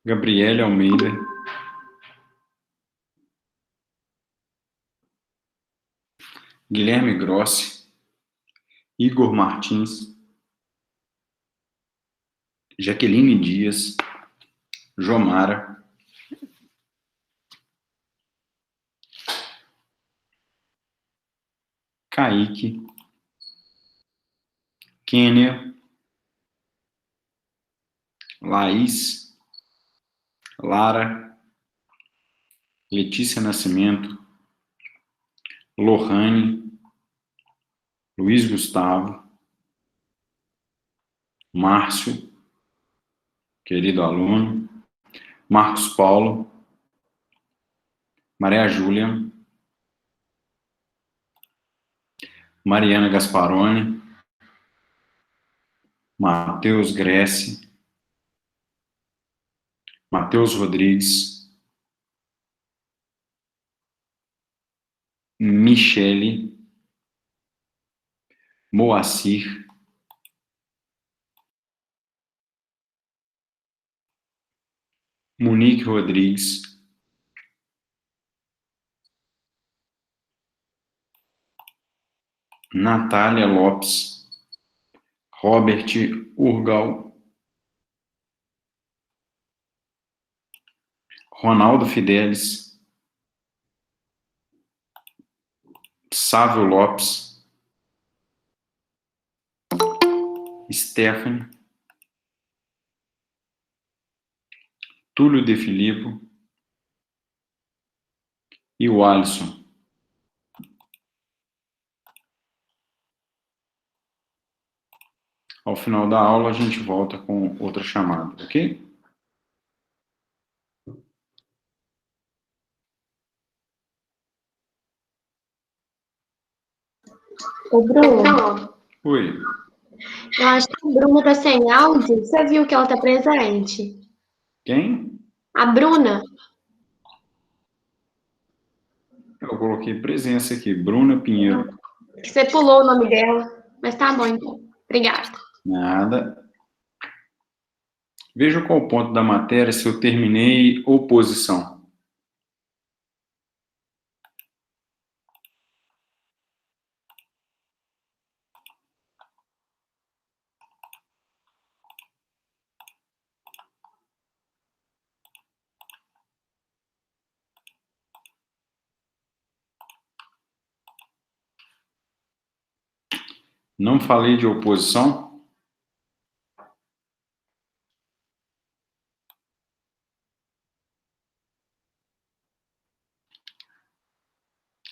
Gabriele Almeida, Guilherme Grossi, Igor Martins, Jaqueline Dias, Jomara, Kaique, Kênia, Laís, Lara, Letícia Nascimento, Lohane, Luiz Gustavo, Márcio, querido aluno, Marcos Paulo, Maria Júlia, Mariana Gasparoni, Matheus Gressi, Matheus Rodrigues, Michele, Moacir, Monique Rodrigues, Natália Lopes, Robert Urgal, Ronaldo Fidelis, Sávio Lopes, Stephanie, Túlio De Filippo e o Alisson. Ao final da aula, a gente volta com outra chamada, ok? Ô, Bruno, Oi. eu acho que a Bruna tá sem áudio. Você viu que ela tá presente? Quem? A Bruna? Eu coloquei presença aqui, Bruna Pinheiro. Você pulou o nome dela. Mas tá bom, então. Obrigada. Nada. Veja qual o ponto da matéria se eu terminei oposição. Não falei de oposição?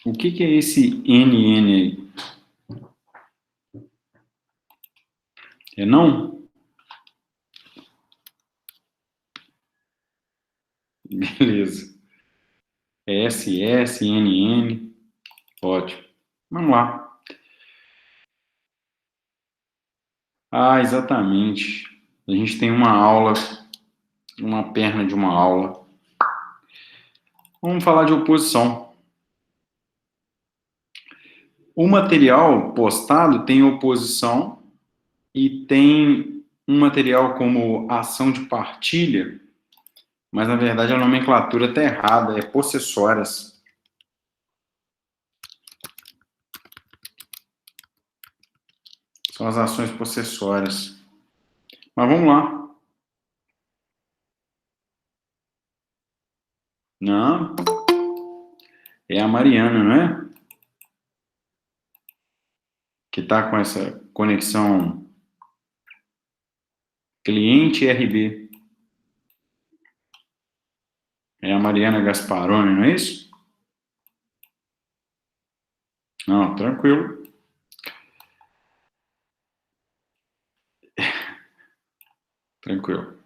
O que é esse NN aí? É não? Beleza. É SS, NN. Ótimo. Vamos lá. Ah, exatamente. A gente tem uma aula, uma perna de uma aula. Vamos falar de oposição. O material postado tem oposição e tem um material como ação de partilha, mas na verdade a nomenclatura está errada, é possessórias. São as ações possessórias. Mas vamos lá. Não, é a Mariana, não é? Que está com essa conexão cliente RB. É a Mariana Gasparoni, não é isso? Não, tranquilo. Tranquilo.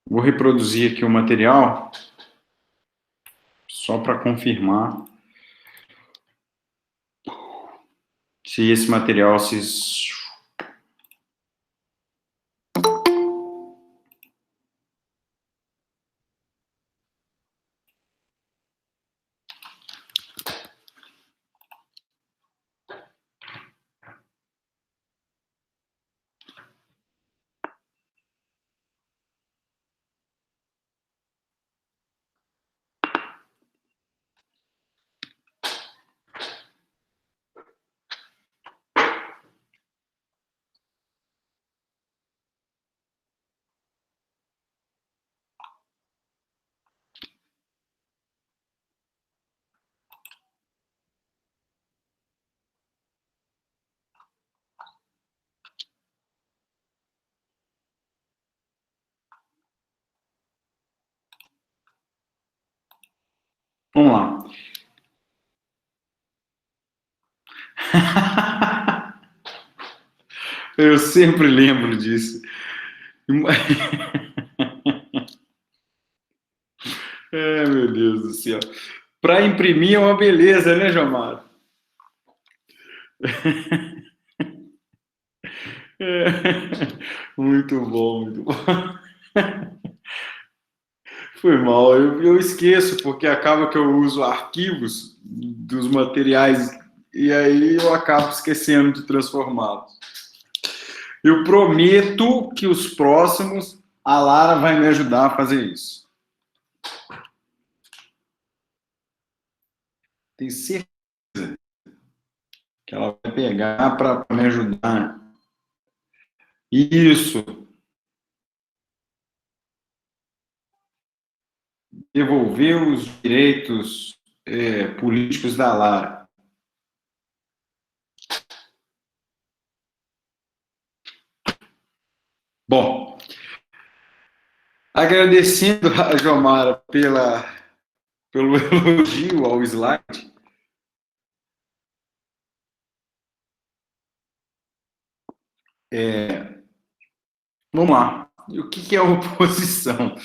Vou reproduzir aqui o material, só para confirmar se esse material se... Vamos lá. Eu sempre lembro disso. Meu Deus do céu. Para imprimir é uma beleza, né, Jomar? Muito bom, muito bom. Foi mal, eu esqueço, porque acaba que eu uso arquivos dos materiais e aí eu acabo esquecendo de transformá-los. Eu prometo que os próximos, a Lara vai me ajudar a fazer isso. Tenho certeza que ela vai pegar para me ajudar. Isso. Devolver os direitos políticos da Lara. Bom, agradecendo a Jomara pelo elogio ao slide. Vamos lá. E o que é oposição?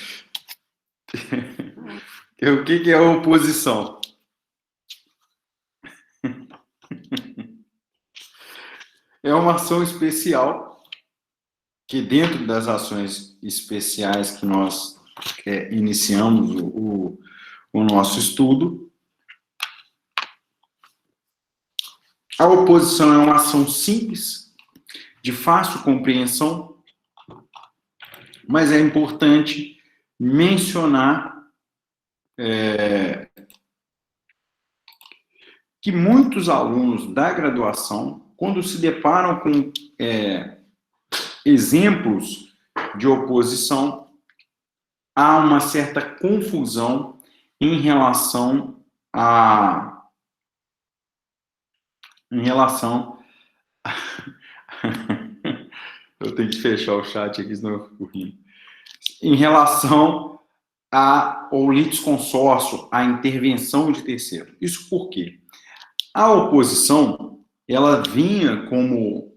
O que é oposição? É uma ação especial que, dentro das ações especiais que nós iniciamos o nosso estudo, a oposição é uma ação simples, de fácil compreensão, mas é importante mencionar que muitos alunos da graduação, quando se deparam com exemplos de oposição, há uma certa confusão em relação eu tenho que fechar o chat aqui, senão eu fico rindo. Em relação ao litisconsórcio, à intervenção de terceiro. Isso por quê? A oposição, ela vinha como...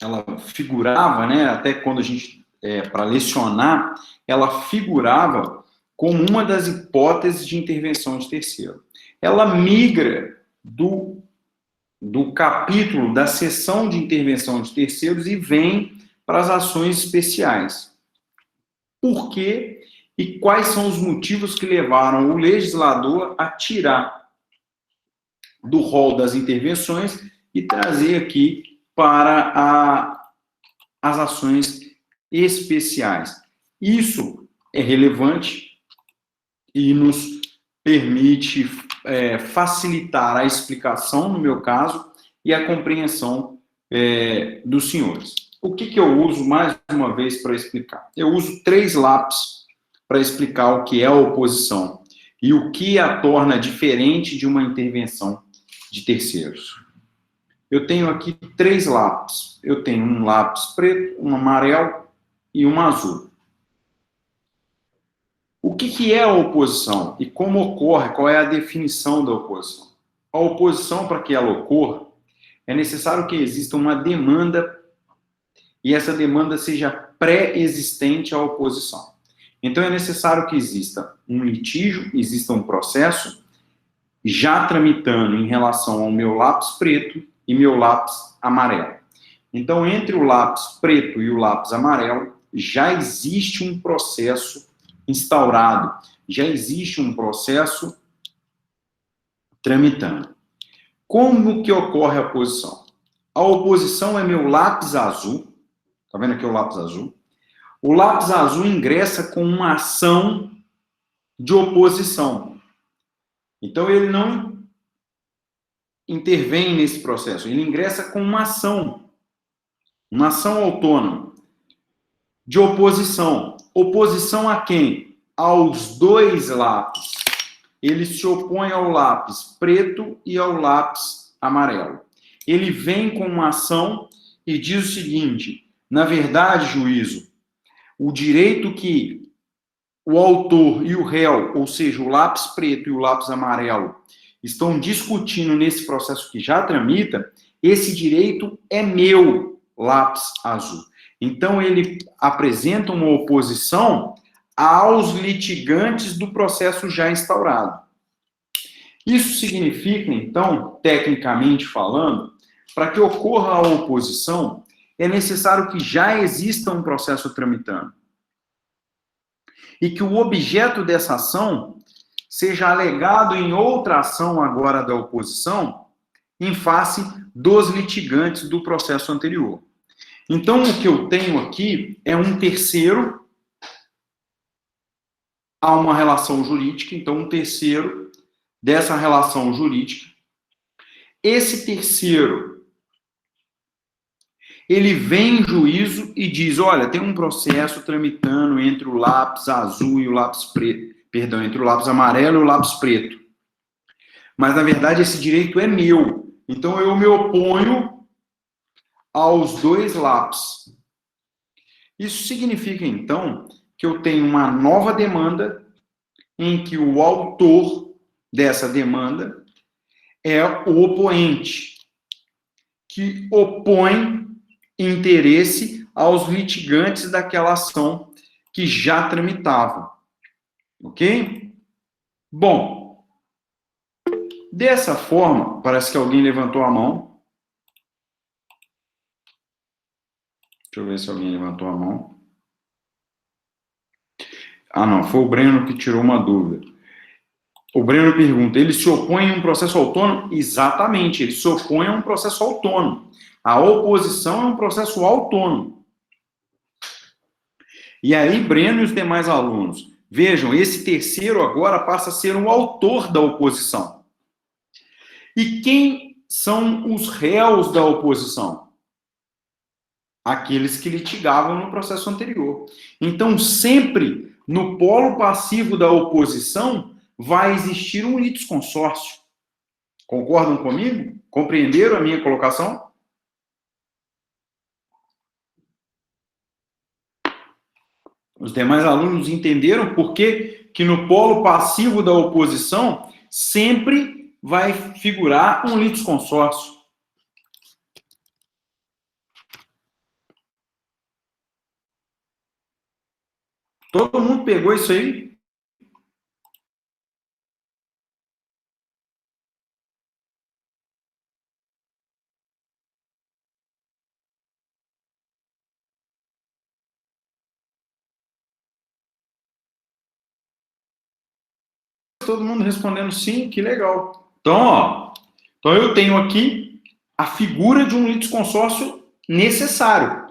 Ela figurava, né, até quando a gente... para lecionar, ela figurava como uma das hipóteses de intervenção de terceiro. Ela migra do capítulo da seção de intervenção de terceiros e vem para as ações especiais. Por quê? E quais são os motivos que levaram o legislador a tirar do rol das intervenções e trazer aqui para as ações especiais? Isso é relevante e nos permite facilitar a explicação, no meu caso, e a compreensão dos senhores. O que eu uso, mais uma vez, para explicar? Eu uso 3 lápis para explicar o que é a oposição e o que a torna diferente de uma intervenção de terceiros. Eu tenho aqui 3 lápis. Eu tenho um lápis preto, um amarelo e um azul. O que é a oposição e como ocorre, qual é a definição da oposição? A oposição, para que ela ocorra, é necessário que exista uma demanda e essa demanda seja pré-existente à oposição. Então, é necessário que exista um litígio, exista um processo já tramitando em relação ao meu lápis preto e meu lápis amarelo. Então, entre o lápis preto e o lápis amarelo, já existe um processo instaurado, já existe um processo tramitando. Como que ocorre a oposição? A oposição é meu lápis azul, tá vendo aqui o lápis azul? O lápis azul ingressa com uma ação de oposição. Então, ele não intervém nesse processo, ele ingressa com uma ação autônoma de oposição. Oposição a quem? Aos 2 lápis. Ele se opõe ao lápis preto e ao lápis amarelo. Ele vem com uma ação e diz o seguinte: na verdade, juízo, o direito que o autor e o réu, ou seja, o lápis preto e o lápis amarelo, estão discutindo nesse processo que já tramita, esse direito é meu, lápis azul. Então, ele apresenta uma oposição aos litigantes do processo já instaurado. Isso significa, então, tecnicamente falando, para que ocorra a oposição, é necessário que já exista um processo tramitando. E que o objeto dessa ação seja alegado em outra ação agora da oposição, em face dos litigantes do processo anterior. Então, o que eu tenho aqui é um terceiro a uma relação jurídica, então um terceiro dessa relação jurídica. Esse terceiro, ele vem em juízo e diz, olha, tem um processo tramitando entre o lápis azul e o lápis preto, perdão, entre o lápis amarelo e o lápis preto. Mas, na verdade, esse direito é meu. Então, eu me oponho aos dois lápis. Isso significa, então, que eu tenho uma nova demanda em que o autor dessa demanda é o opoente, que opõe interesse aos litigantes daquela ação que já tramitava. Ok? Bom, dessa forma, parece que alguém levantou a mão. Deixa eu ver se alguém levantou a mão. Ah, não, foi o Breno que tirou uma dúvida. O Breno pergunta, ele se opõe a um processo autônomo? Exatamente, ele se opõe a um processo autônomo. A oposição é um processo autônomo. E aí, Breno e os demais alunos, vejam, esse terceiro agora passa a ser o autor da oposição. E quem são os réus da oposição? Aqueles que litigavam no processo anterior. Então, sempre no polo passivo da oposição vai existir um litisconsórcio. Concordam comigo? Compreenderam a minha colocação? Os demais alunos entenderam por que no polo passivo da oposição sempre vai figurar um litisconsórcio. Todo mundo pegou isso aí? Todo mundo respondendo sim, que legal. Então eu tenho aqui a figura de um litisconsórcio necessário.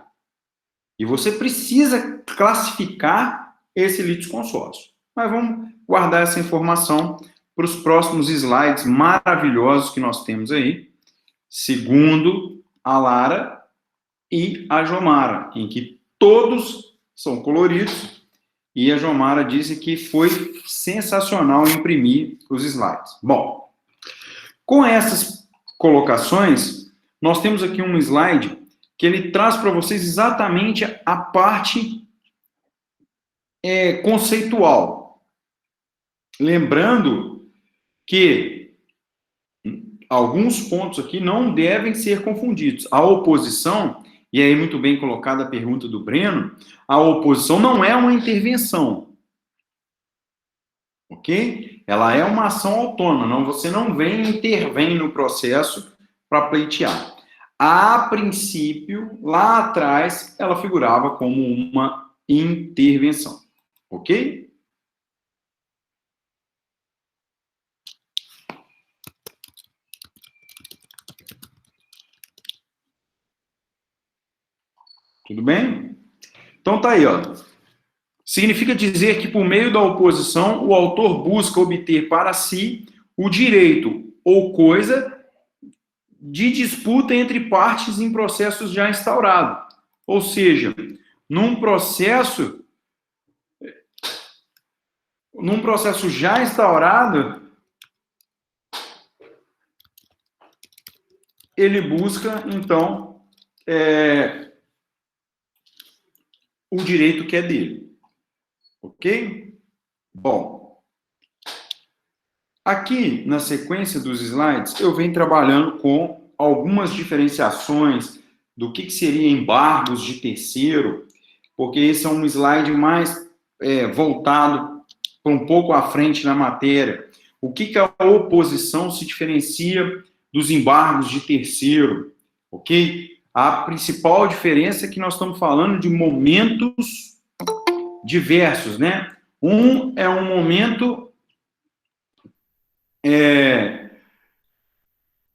E você precisa classificar esse litisconsórcio. Mas vamos guardar essa informação para os próximos slides maravilhosos que nós temos aí, segundo a Lara e a Jomara, em que todos são coloridos, e a Jomara disse que foi sensacional imprimir os slides. Bom, com essas colocações, nós temos aqui um slide que ele traz para vocês exatamente a parte conceitual. Lembrando que alguns pontos aqui não devem ser confundidos. A oposição, e aí muito bem colocada a pergunta do Breno, a oposição não é uma intervenção. Ok? Ela é uma ação autônoma. Não, você não intervém no processo para pleitear. A princípio, lá atrás, ela figurava como uma intervenção. Ok? Tudo bem? Então tá aí, ó. Significa dizer que, por meio da oposição, o autor busca obter para si o direito ou coisa de disputa entre partes em processos já instaurados. Ou seja, num processo já instaurado, ele busca, então, o direito que é dele. Ok? Bom, aqui na sequência dos slides, eu venho trabalhando com algumas diferenciações do que seria embargos de terceiro, porque esse é um slide mais voltado para um pouco à frente na matéria. O que a oposição se diferencia dos embargos de terceiro, ok? A principal diferença é que nós estamos falando de momentos diversos, né? Um é um momento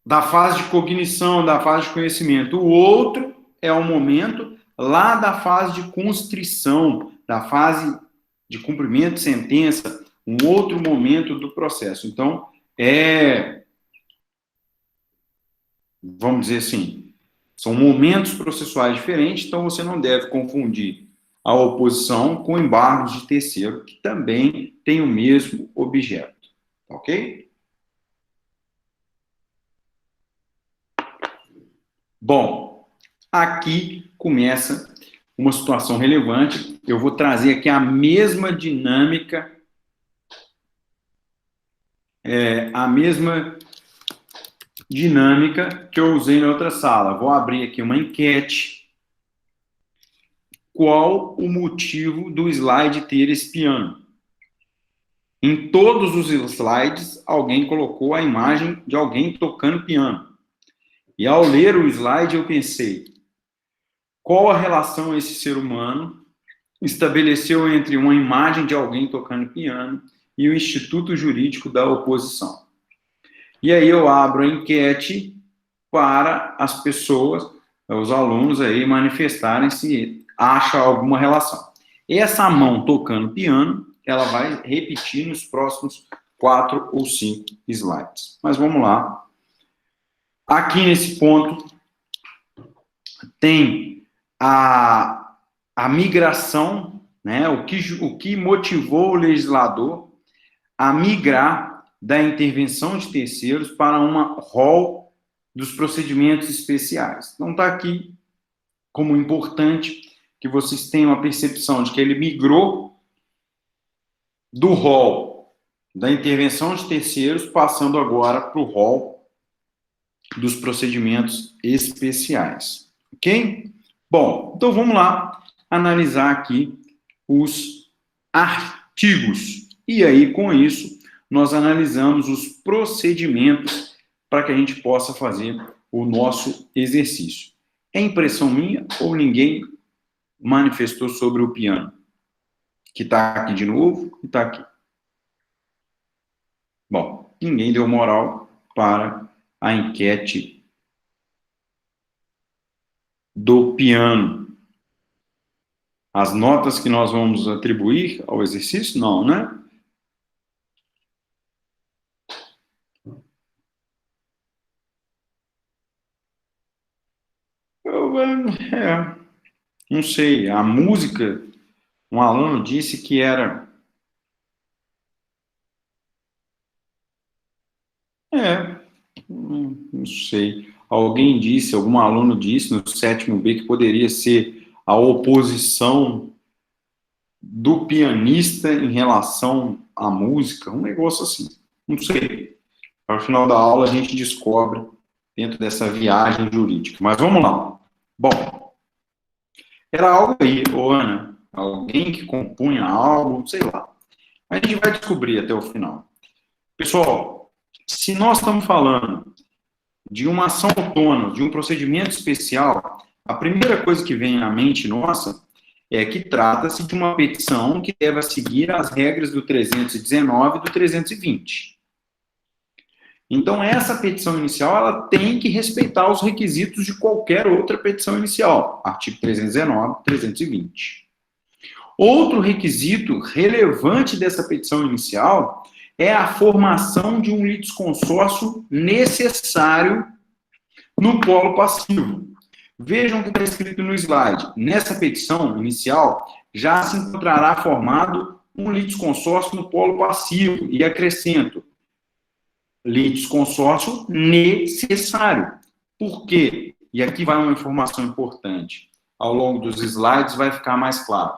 da fase de cognição, da fase de conhecimento. O outro é um momento lá da fase de constrição, da fase de cumprimento de sentença, um outro momento do processo. Então, vamos dizer assim, são momentos processuais diferentes, então você não deve confundir a oposição com embargos de terceiro, que também tem o mesmo objeto, ok? Bom, aqui começa uma situação relevante. Eu vou trazer aqui a mesma dinâmica, que eu usei na outra sala. Vou abrir aqui uma enquete. Qual o motivo do slide ter esse piano? Em todos os slides, alguém colocou a imagem de alguém tocando piano. E ao ler o slide, eu pensei, qual a relação esse ser humano estabeleceu entre uma imagem de alguém tocando piano e o instituto jurídico da oposição? E aí eu abro a enquete para as pessoas, os alunos aí manifestarem se acham alguma relação. Essa mão tocando piano, ela vai repetir nos próximos 4 ou 5 slides. Mas vamos lá. Aqui nesse ponto tem a migração, né? O que motivou o legislador a migrar da intervenção de terceiros para uma rol dos procedimentos especiais. Então está aqui como importante que vocês tenham a percepção de que ele migrou do rol da intervenção de terceiros, passando agora para o rol dos procedimentos especiais, ok? Bom, então vamos lá analisar aqui os artigos. E aí, com isso, nós analisamos os procedimentos para que a gente possa fazer o nosso exercício. É impressão minha ou ninguém manifestou sobre o piano? Que está aqui de novo e está aqui. Bom, ninguém deu moral para a enquete do piano. As notas que nós vamos atribuir ao exercício? Não, né? Não sei. A música, um aluno disse que era... não sei. Alguém disse, algum aluno disse no 7º B que poderia ser a oposição do pianista em relação à música, um negócio assim. Não sei. Ao final da aula a gente descobre dentro dessa viagem jurídica. Mas vamos lá. Bom, era algo aí, Ana, alguém que compunha algo, sei lá. A gente vai descobrir até o final. Pessoal, se nós estamos falando de uma ação autônoma, de um procedimento especial, a primeira coisa que vem à mente nossa é que trata-se de uma petição que deve seguir as regras do 319 e do 320. Então, essa petição inicial, ela tem que respeitar os requisitos de qualquer outra petição inicial, artigo 319 e 320. Outro requisito relevante dessa petição inicial é a formação de um litisconsórcio necessário no polo passivo. Vejam o que está escrito no slide. Nessa petição inicial, já se encontrará formado um litisconsórcio no polo passivo. E acrescento, litisconsórcio necessário. Por quê? E aqui vai uma informação importante. Ao longo dos slides vai ficar mais claro.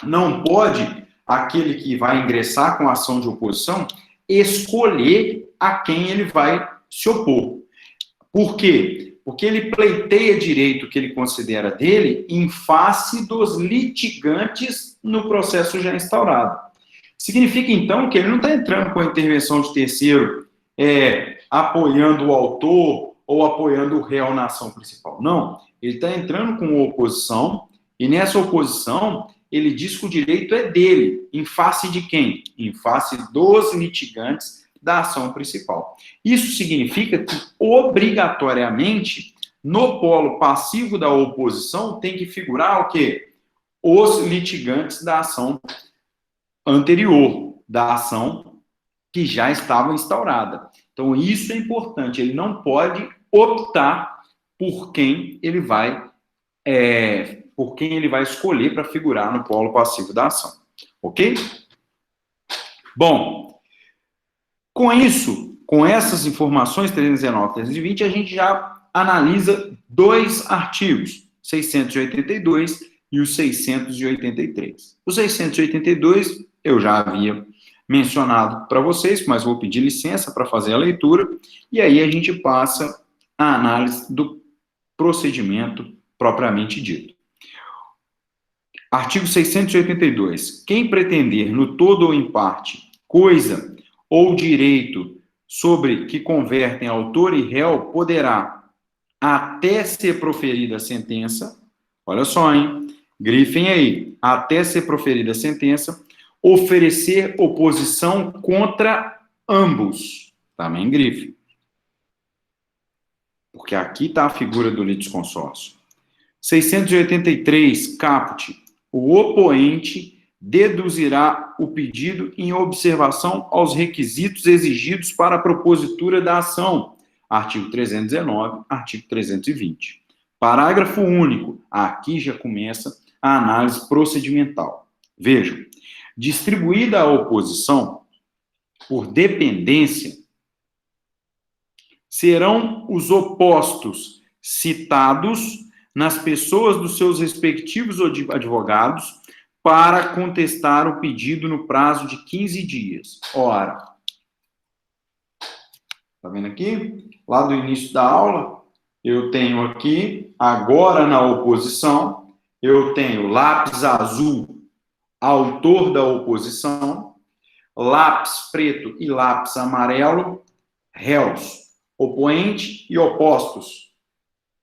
Não pode aquele que vai ingressar com a ação de oposição, escolher a quem ele vai se opor. Por quê? Porque ele pleiteia direito que ele considera dele em face dos litigantes no processo já instaurado. Significa, então, que ele não está entrando com a intervenção de terceiro, apoiando o autor ou apoiando o réu na ação principal. Não, ele está entrando com oposição, e nessa oposição, ele diz que o direito é dele. Em face de quem? Em face dos litigantes da ação principal. Isso significa que, obrigatoriamente, no polo passivo da oposição, tem que figurar o quê? Os litigantes da ação anterior, da ação que já estava instaurada. Então, isso é importante. Ele não pode optar por quem ele vai escolher para figurar no polo passivo da ação. Ok? Bom, com isso, com essas informações, 319 e 320, a gente já analisa dois artigos, 682 e o 683. O 682 eu já havia mencionado para vocês, mas vou pedir licença para fazer a leitura, e aí a gente passa a análise do procedimento propriamente dito. Artigo 682. Quem pretender, no todo ou em parte, coisa ou direito sobre que convertem autor e réu, poderá, até ser proferida a sentença, olha só, hein? Grifem aí, até ser proferida a sentença, oferecer oposição contra ambos. Também grife. Porque aqui está a figura do litisconsórcio. 683, caput. O opoente deduzirá o pedido em observação aos requisitos exigidos para a propositura da ação. Artigo 319, artigo 320. Parágrafo único. Aqui já começa a análise procedimental. Vejam. Distribuída a oposição por dependência, serão os opostos citados nas pessoas dos seus respectivos advogados para contestar o pedido no prazo de 15 dias. Ora, tá vendo aqui? Lá do início da aula, eu tenho aqui, agora na oposição, eu tenho lápis azul, autor da oposição, lápis preto e lápis amarelo, réus, opoente e opostos,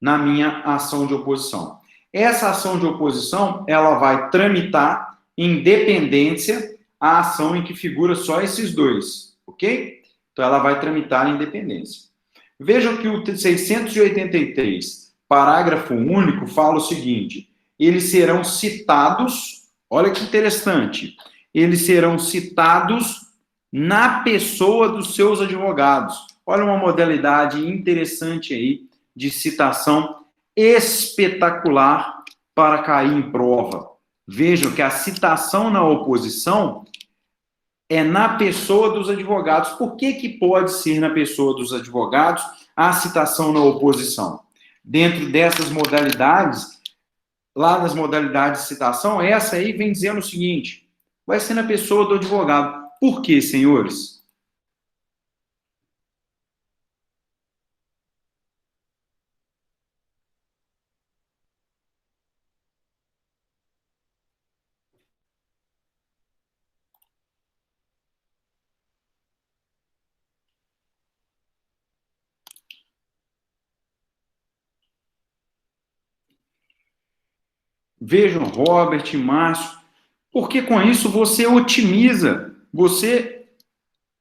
na minha ação de oposição. Essa ação de oposição, ela vai tramitar em dependência a ação em que figura só esses dois, ok? Então, ela vai tramitar em dependência. Vejam que o 683, parágrafo único, fala o seguinte: eles serão citados, olha que interessante, eles serão citados na pessoa dos seus advogados. Olha uma modalidade interessante aí de citação espetacular para cair em prova. Vejam que a citação na oposição é na pessoa dos advogados. Por que que pode ser na pessoa dos advogados a citação na oposição? Dentro dessas modalidades, lá nas modalidades de citação, essa aí vem dizendo o seguinte: vai ser na pessoa do advogado. Por quê, senhores? Vejam, Robert, Márcio, porque com isso você otimiza, você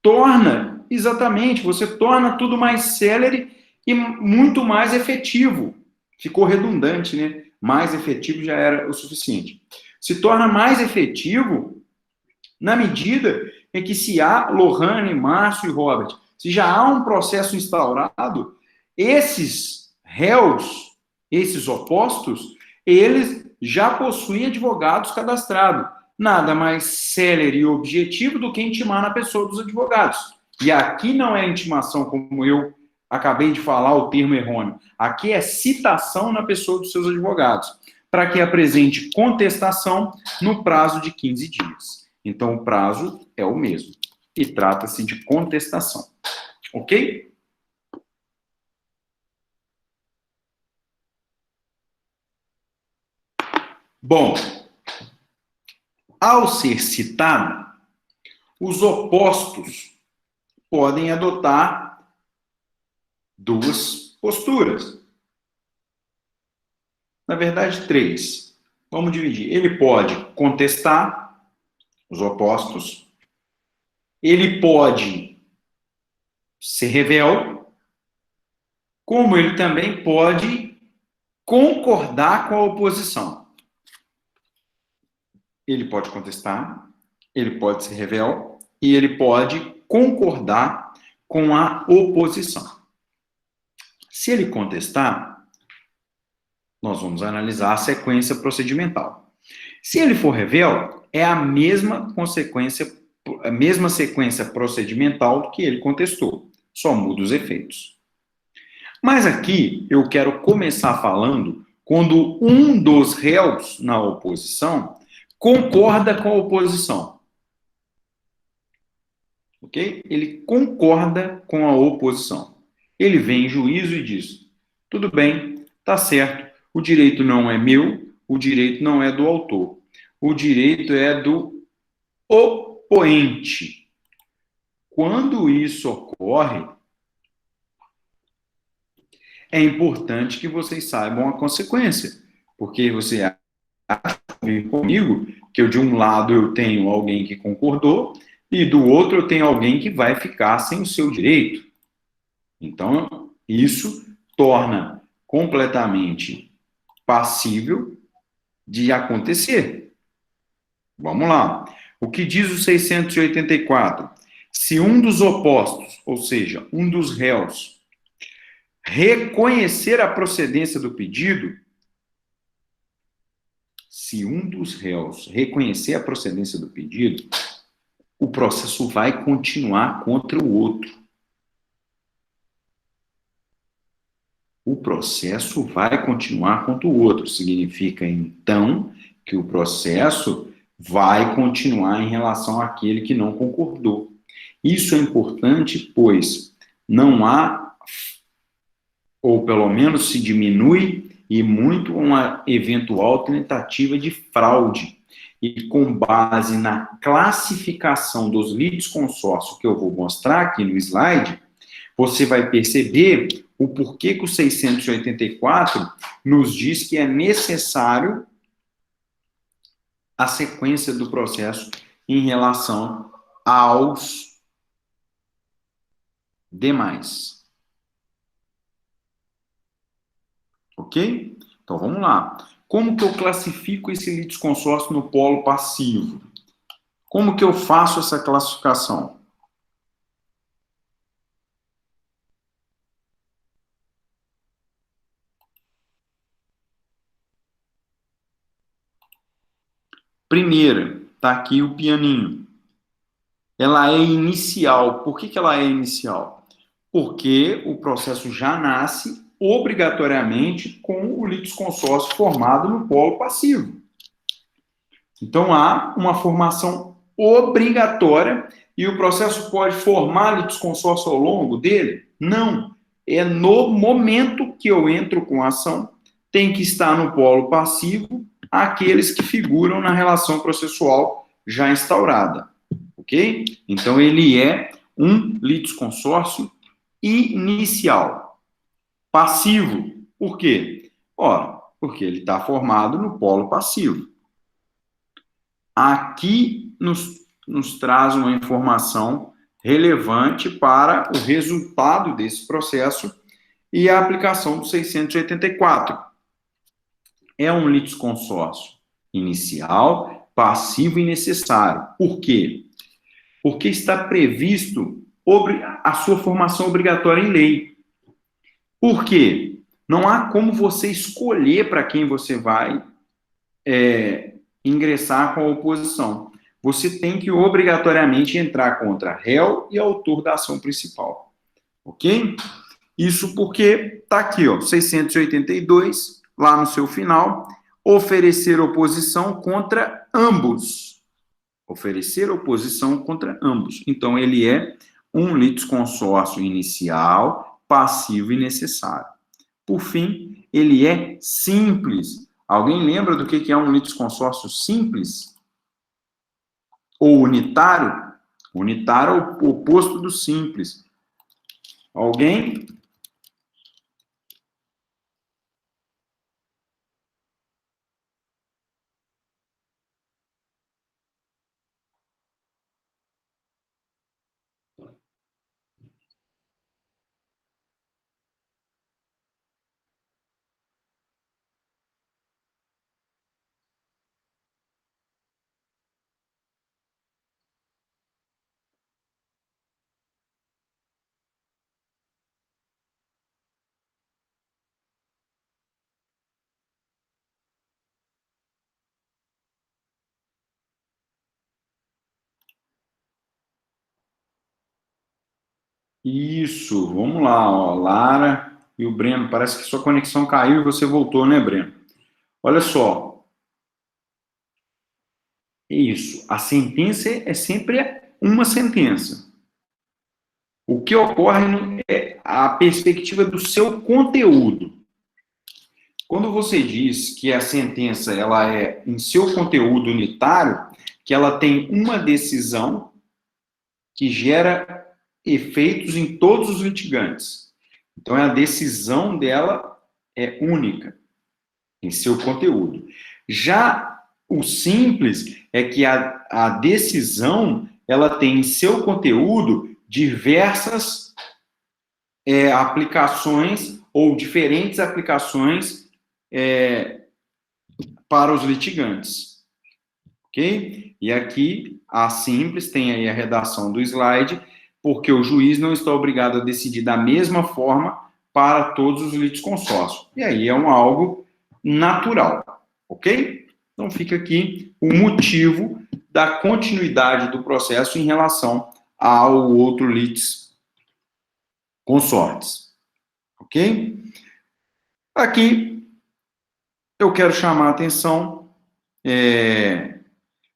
torna, exatamente, você torna tudo mais célere e muito mais efetivo. Ficou redundante, né? Mais efetivo já era o suficiente. Se torna mais efetivo na medida em que se há Lohane, Márcio e Robert, se já há um processo instaurado, esses réus, esses opostos, eles já possuem advogados cadastrados. Nada mais célere e objetivo do que intimar na pessoa dos advogados. E aqui não é intimação, como eu acabei de falar, o termo errôneo. Aqui é citação na pessoa dos seus advogados, para que apresente contestação no prazo de 15 dias. Então, o prazo é o mesmo. E trata-se de contestação. Ok? Bom, ao ser citado, os opostos podem adotar duas posturas. Na verdade, três. Vamos dividir. Ele pode contestar os opostos, ele pode ser revel, como ele também pode concordar com a oposição. Ele pode contestar, ele pode ser revel e ele pode concordar com a oposição. Se ele contestar, nós vamos analisar a sequência procedimental. Se ele for revel, é a mesma sequência procedimental que ele contestou, só muda os efeitos. Mas aqui eu quero começar falando quando um dos réus na oposição concorda com a oposição. Ok? Ele concorda com a oposição. Ele vem em juízo e diz: tudo bem, tá certo, o direito não é meu, o direito não é do autor, o direito é do opoente. Quando isso ocorre, é importante que vocês saibam a consequência, porque você acha comigo que eu, de um lado eu tenho alguém que concordou e do outro eu tenho alguém que vai ficar sem o seu direito. Então, isso torna completamente passível de acontecer. Vamos lá. O que diz o 684? Se um dos opostos, ou seja, um dos réus, reconhecer a procedência do pedido, se um dos réus reconhecer a procedência do pedido, o processo vai continuar contra o outro. O processo vai continuar contra o outro. Significa, então, que o processo vai continuar em relação àquele que não concordou. Isso é importante, pois não há, ou pelo menos se diminui, e muito uma eventual tentativa de fraude. E com base na classificação dos litisconsórcios que eu vou mostrar aqui no slide, você vai perceber o porquê que o 684 nos diz que é necessário a sequência do processo em relação aos demais. Ok? Então, vamos lá. Como que eu classifico esse litisconsórcio no polo passivo? Como que eu faço essa classificação? Primeira, está aqui o pianinho. Ela é inicial. Por que ela é inicial? Porque o processo já nasce obrigatoriamente com o litisconsórcio formado no polo passivo. Então, há uma formação obrigatória e o processo pode formar litisconsórcio ao longo dele? Não. É no momento que eu entro com a ação, tem que estar no polo passivo aqueles que figuram na relação processual já instaurada. Ok? Então, ele é um litisconsórcio inicial. Passivo. Por quê? Ora, porque ele está formado no polo passivo. Aqui nos traz uma informação relevante para o resultado desse processo e a aplicação do 684. É um litisconsórcio inicial, passivo e necessário. Por quê? Porque está previsto a sua formação obrigatória em lei. Por quê? Não há como você escolher para quem você vai ingressar com a oposição. Você tem que obrigatoriamente entrar contra réu e autor da ação principal. Ok? Isso porque está aqui, ó, 682, lá no seu final, oferecer oposição contra ambos. oferecer oposição contra ambos. Então, ele é um litisconsórcio inicial, passivo e necessário. Por fim, ele é simples. Alguém lembra do que é um litisconsórcio simples? Ou unitário? Unitário é o oposto do simples. Alguém? Isso, vamos lá, ó, Lara e o Breno. Parece que sua conexão caiu e você voltou, né, Breno? Olha só. Isso, a sentença é sempre uma sentença. O que ocorre é a perspectiva do seu conteúdo. Quando você diz que a sentença ela é em seu conteúdo unitário, que ela tem uma decisão que gera efeitos em todos os litigantes. Então, a decisão dela é única em seu conteúdo. Já o simples é que a decisão ela tem em seu conteúdo diversas aplicações ou diferentes aplicações para os litigantes. Ok? E aqui, a simples tem aí a redação do slide, porque o juiz não está obrigado a decidir da mesma forma para todos os litisconsórcios. E aí é algo natural, ok? Então fica aqui o motivo da continuidade do processo em relação ao outro litisconsortes, ok? Aqui eu quero chamar a atenção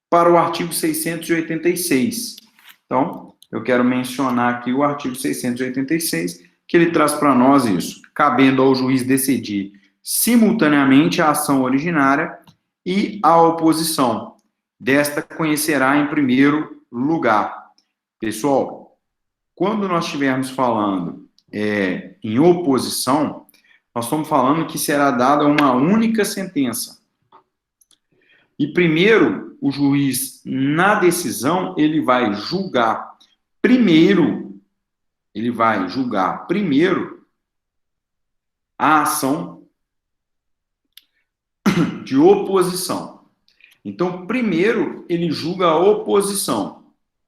para o artigo 686. Então, eu quero mencionar aqui o artigo 686, que ele traz para nós isso, cabendo ao juiz decidir simultaneamente a ação originária e a oposição. Desta conhecerá em primeiro lugar. Pessoal, quando nós estivermos falando em oposição, nós estamos falando que será dada uma única sentença. E primeiro, o juiz, na decisão, ele vai julgar primeiro a ação de oposição. Então, primeiro ele julga a oposição,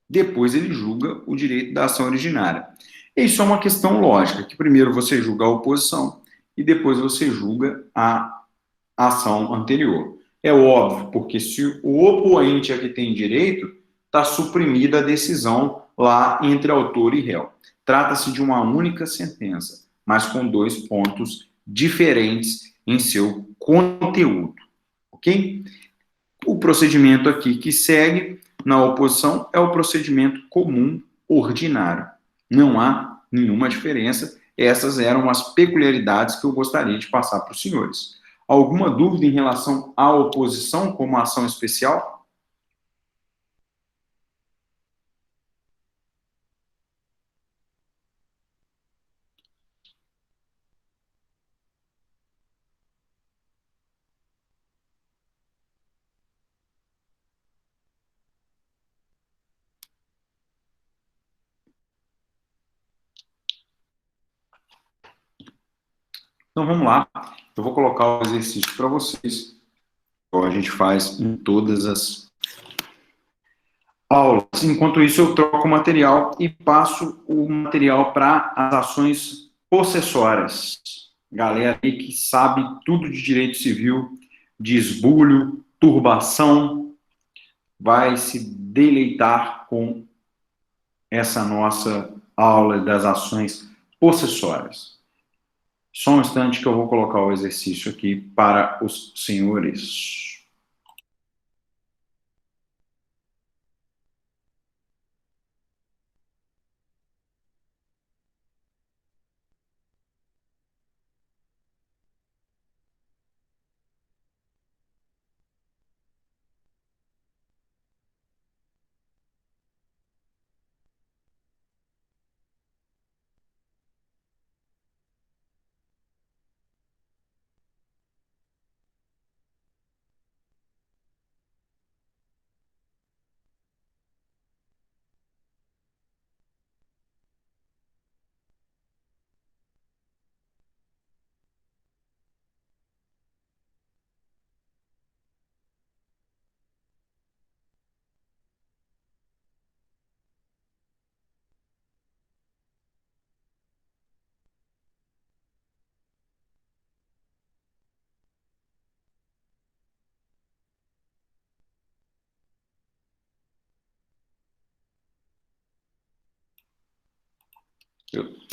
depois ele julga o direito da ação originária. Isso é uma questão lógica, que primeiro você julga a oposição e depois você julga a ação anterior. É óbvio, porque se o opoente é que tem direito, está suprimida a decisão lá entre autor e réu. Trata-se de uma única sentença, mas com dois pontos diferentes em seu conteúdo, ok? O procedimento aqui que segue na oposição é o procedimento comum ordinário. Não há nenhuma diferença. Essas eram as peculiaridades que eu gostaria de passar para os senhores. Alguma dúvida em relação à oposição como ação especial? Então vamos lá. Eu vou colocar o exercício para vocês. Então, a gente faz em todas as aulas. Enquanto isso, eu troco o material e passo o material para as ações possessórias. Galera aí que sabe tudo de direito civil, de esbulho, turbação, vai se deleitar com essa nossa aula das ações possessórias. Só um instante que eu vou colocar o exercício aqui para os senhores.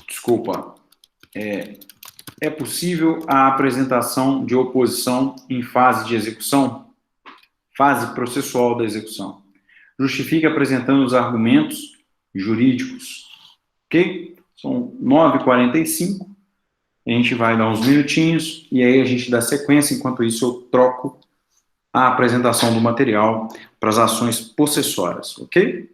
Desculpa. É possível a apresentação de oposição em fase de execução? Fase processual da execução. Justifique apresentando os argumentos jurídicos. Ok? São 9h45. A gente vai dar uns minutinhos e aí a gente dá sequência. Enquanto isso, eu troco a apresentação do material para as ações possessórias. Ok?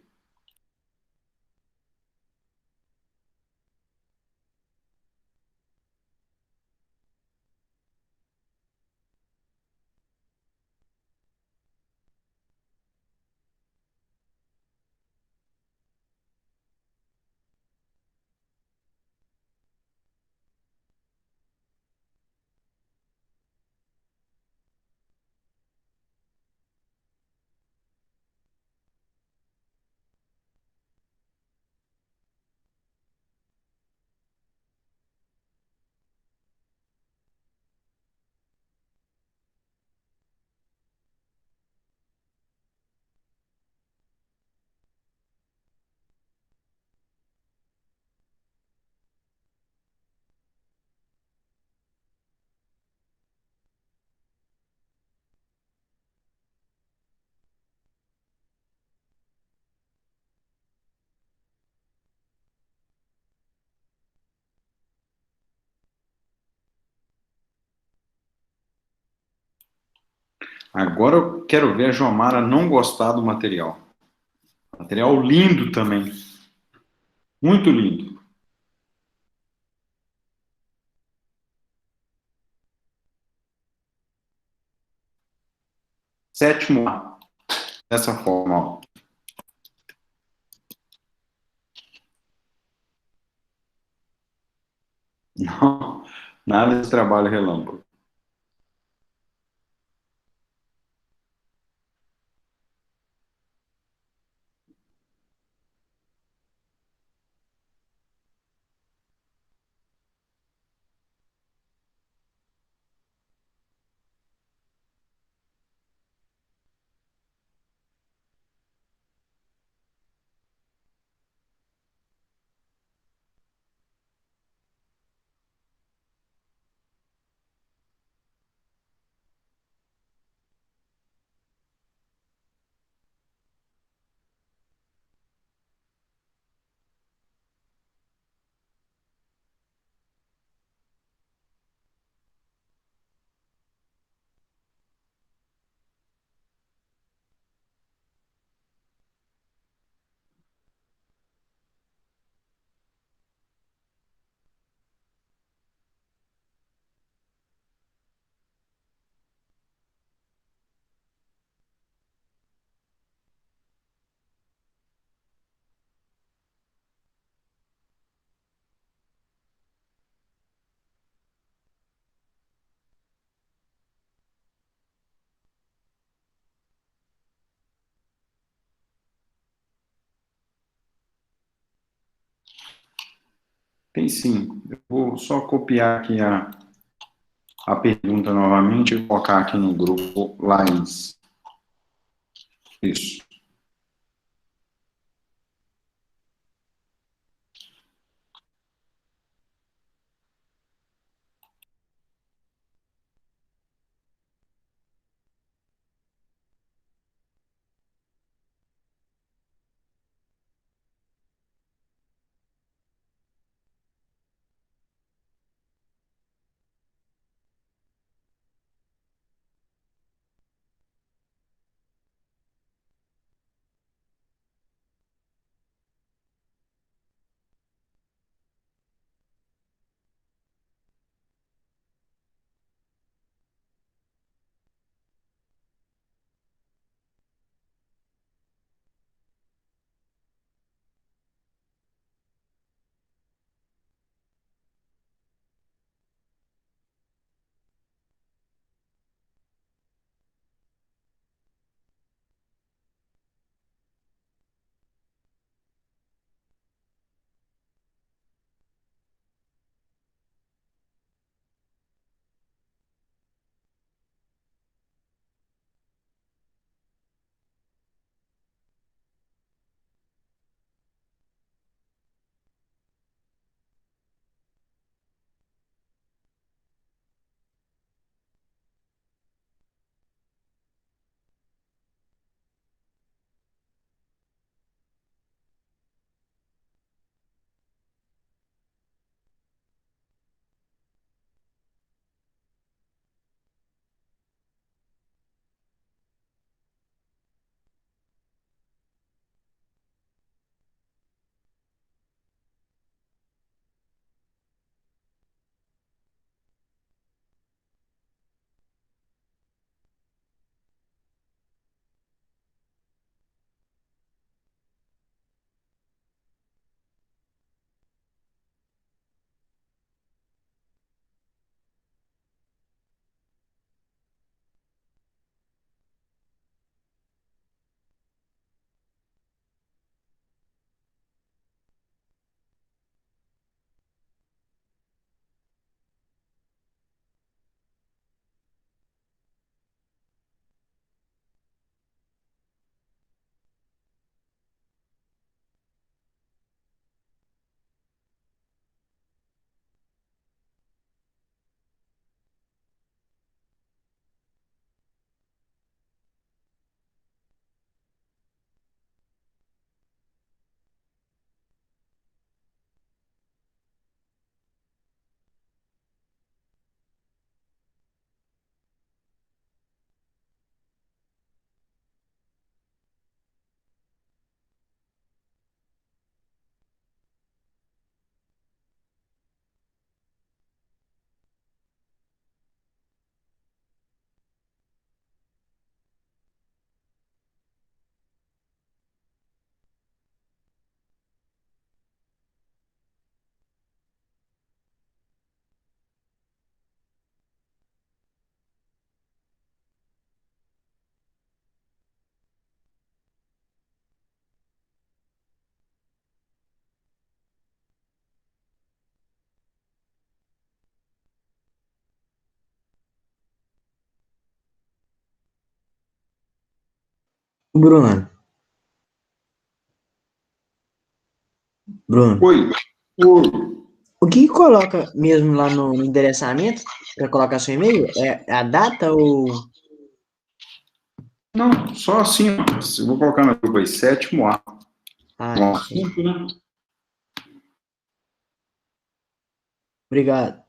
Agora eu quero ver a Jomara não gostar do material. Material lindo também. Muito lindo. Sétimo A. Dessa forma, ó. Não, nada de trabalho relâmpago. Tem sim. Eu vou só copiar aqui a pergunta novamente e colocar aqui no grupo Laís. Isso. Bruno, Bruno, Oi. Oi. o que coloca mesmo lá no endereçamento para colocar seu e-mail? É a data ou. Não, só assim, ó. Eu vou colocar no grupo aí, sétimo A. Ah, Um assunto, né? obrigado.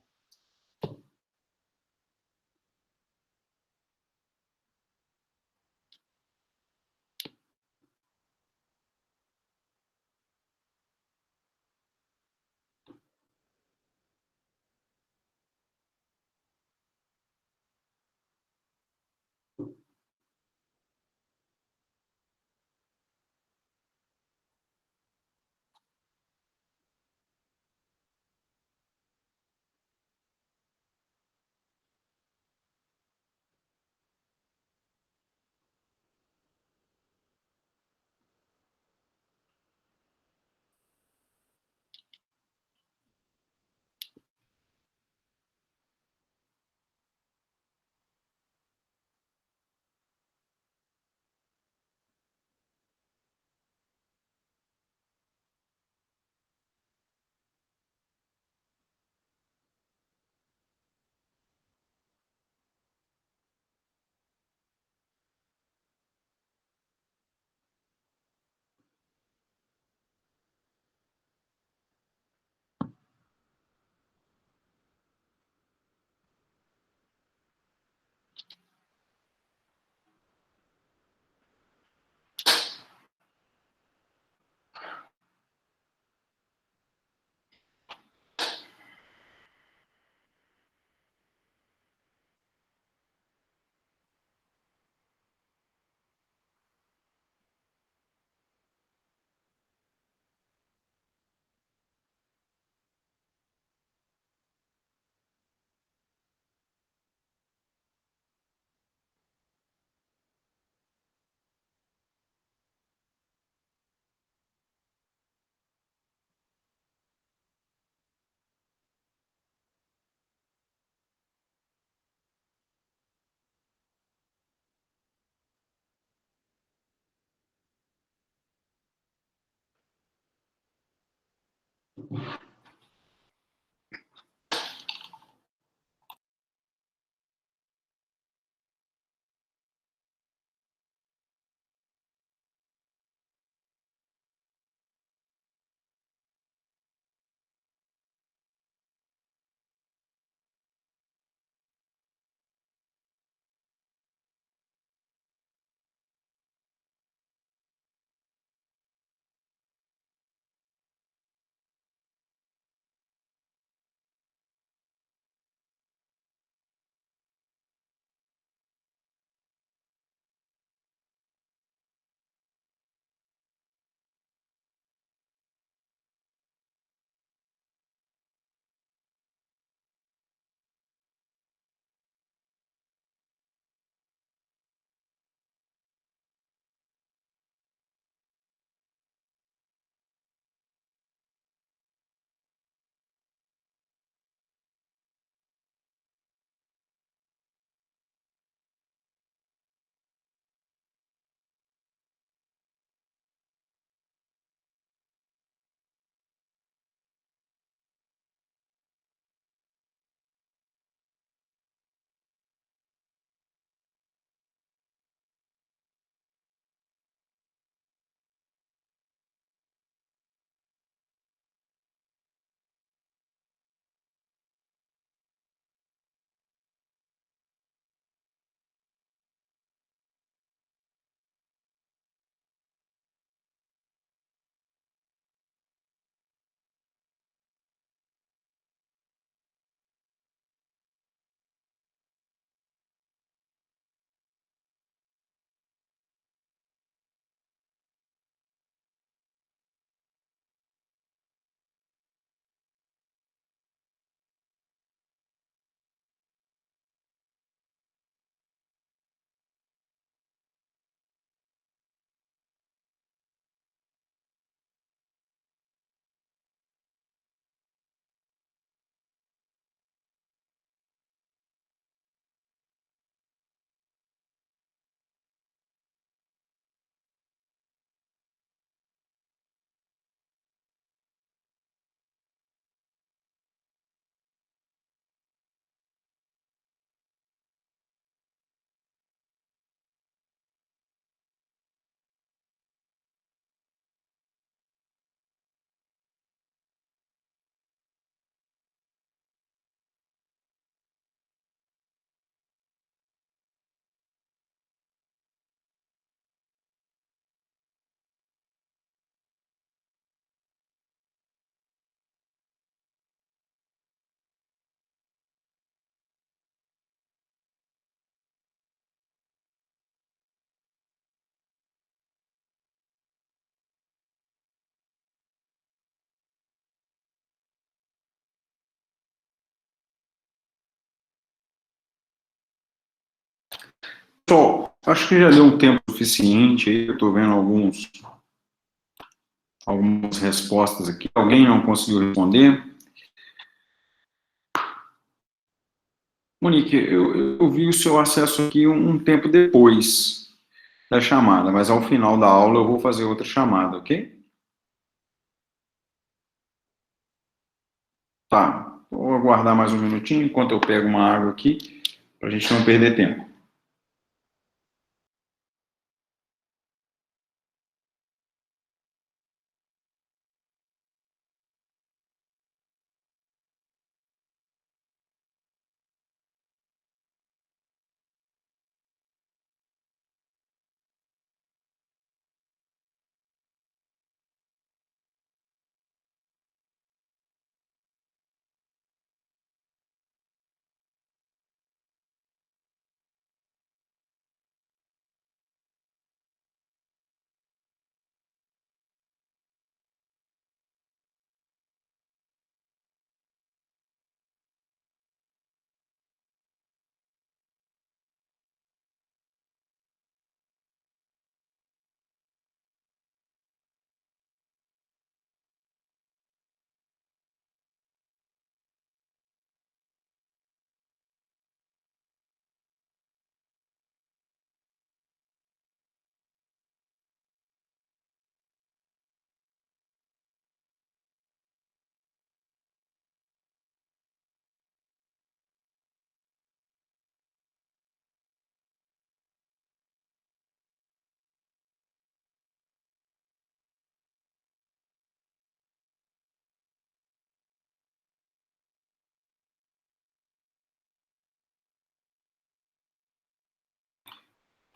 Pessoal, acho que já deu um tempo suficiente aí. Eu estou vendo algumas respostas aqui. Alguém não conseguiu responder? Monique, eu vi o seu acesso aqui um tempo depois da chamada, mas ao final da aula eu vou fazer outra chamada, ok? Tá, vou aguardar mais um minutinho enquanto eu pego uma água aqui, para a gente não perder tempo.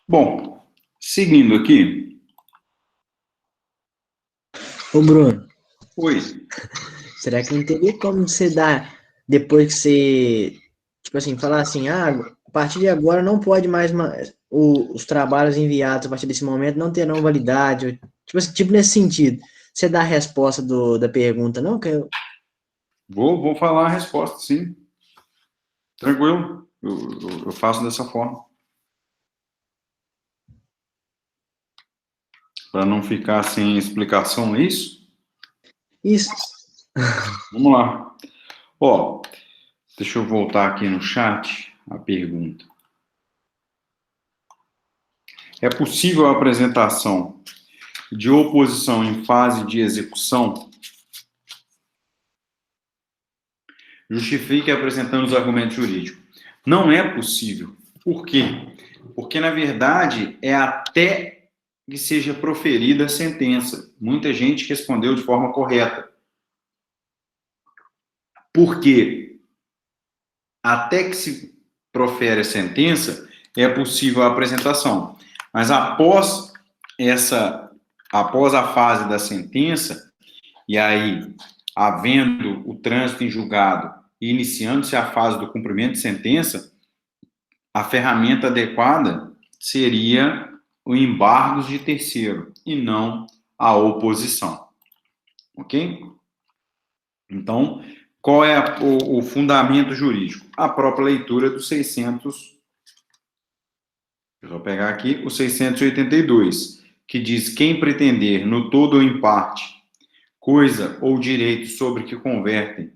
Bom, seguindo aqui. Ô, Bruno, Oi. será que não teria como você dar, depois que você, tipo assim, falar assim, a partir de agora não pode mais, os trabalhos enviados a partir desse momento não terão validade, tipo assim, tipo nesse sentido. Você dá a resposta da pergunta, não? Vou falar a resposta, sim. Tranquilo. Eu faço dessa forma. Para não ficar sem explicação, é isso? Isso. Vamos lá. Ó, deixa eu voltar aqui no chat a pergunta. É possível a apresentação de oposição em fase de execução? Justifique apresentando os argumentos jurídicos. Não é possível. Por quê? Porque, na verdade, é até que seja proferida a sentença. Muita gente respondeu de forma correta. Por quê? Até que se profere a sentença, é possível a apresentação. Mas após a fase da sentença, e aí, havendo o trânsito em julgado e iniciando-se a fase do cumprimento de sentença, a ferramenta adequada seria o embargos de terceiro e não a oposição. Ok? Então, qual é o fundamento jurídico? A própria leitura do 600, eu vou pegar aqui o 682, que diz: quem pretender, no todo ou em parte, coisa ou direito sobre que controvertem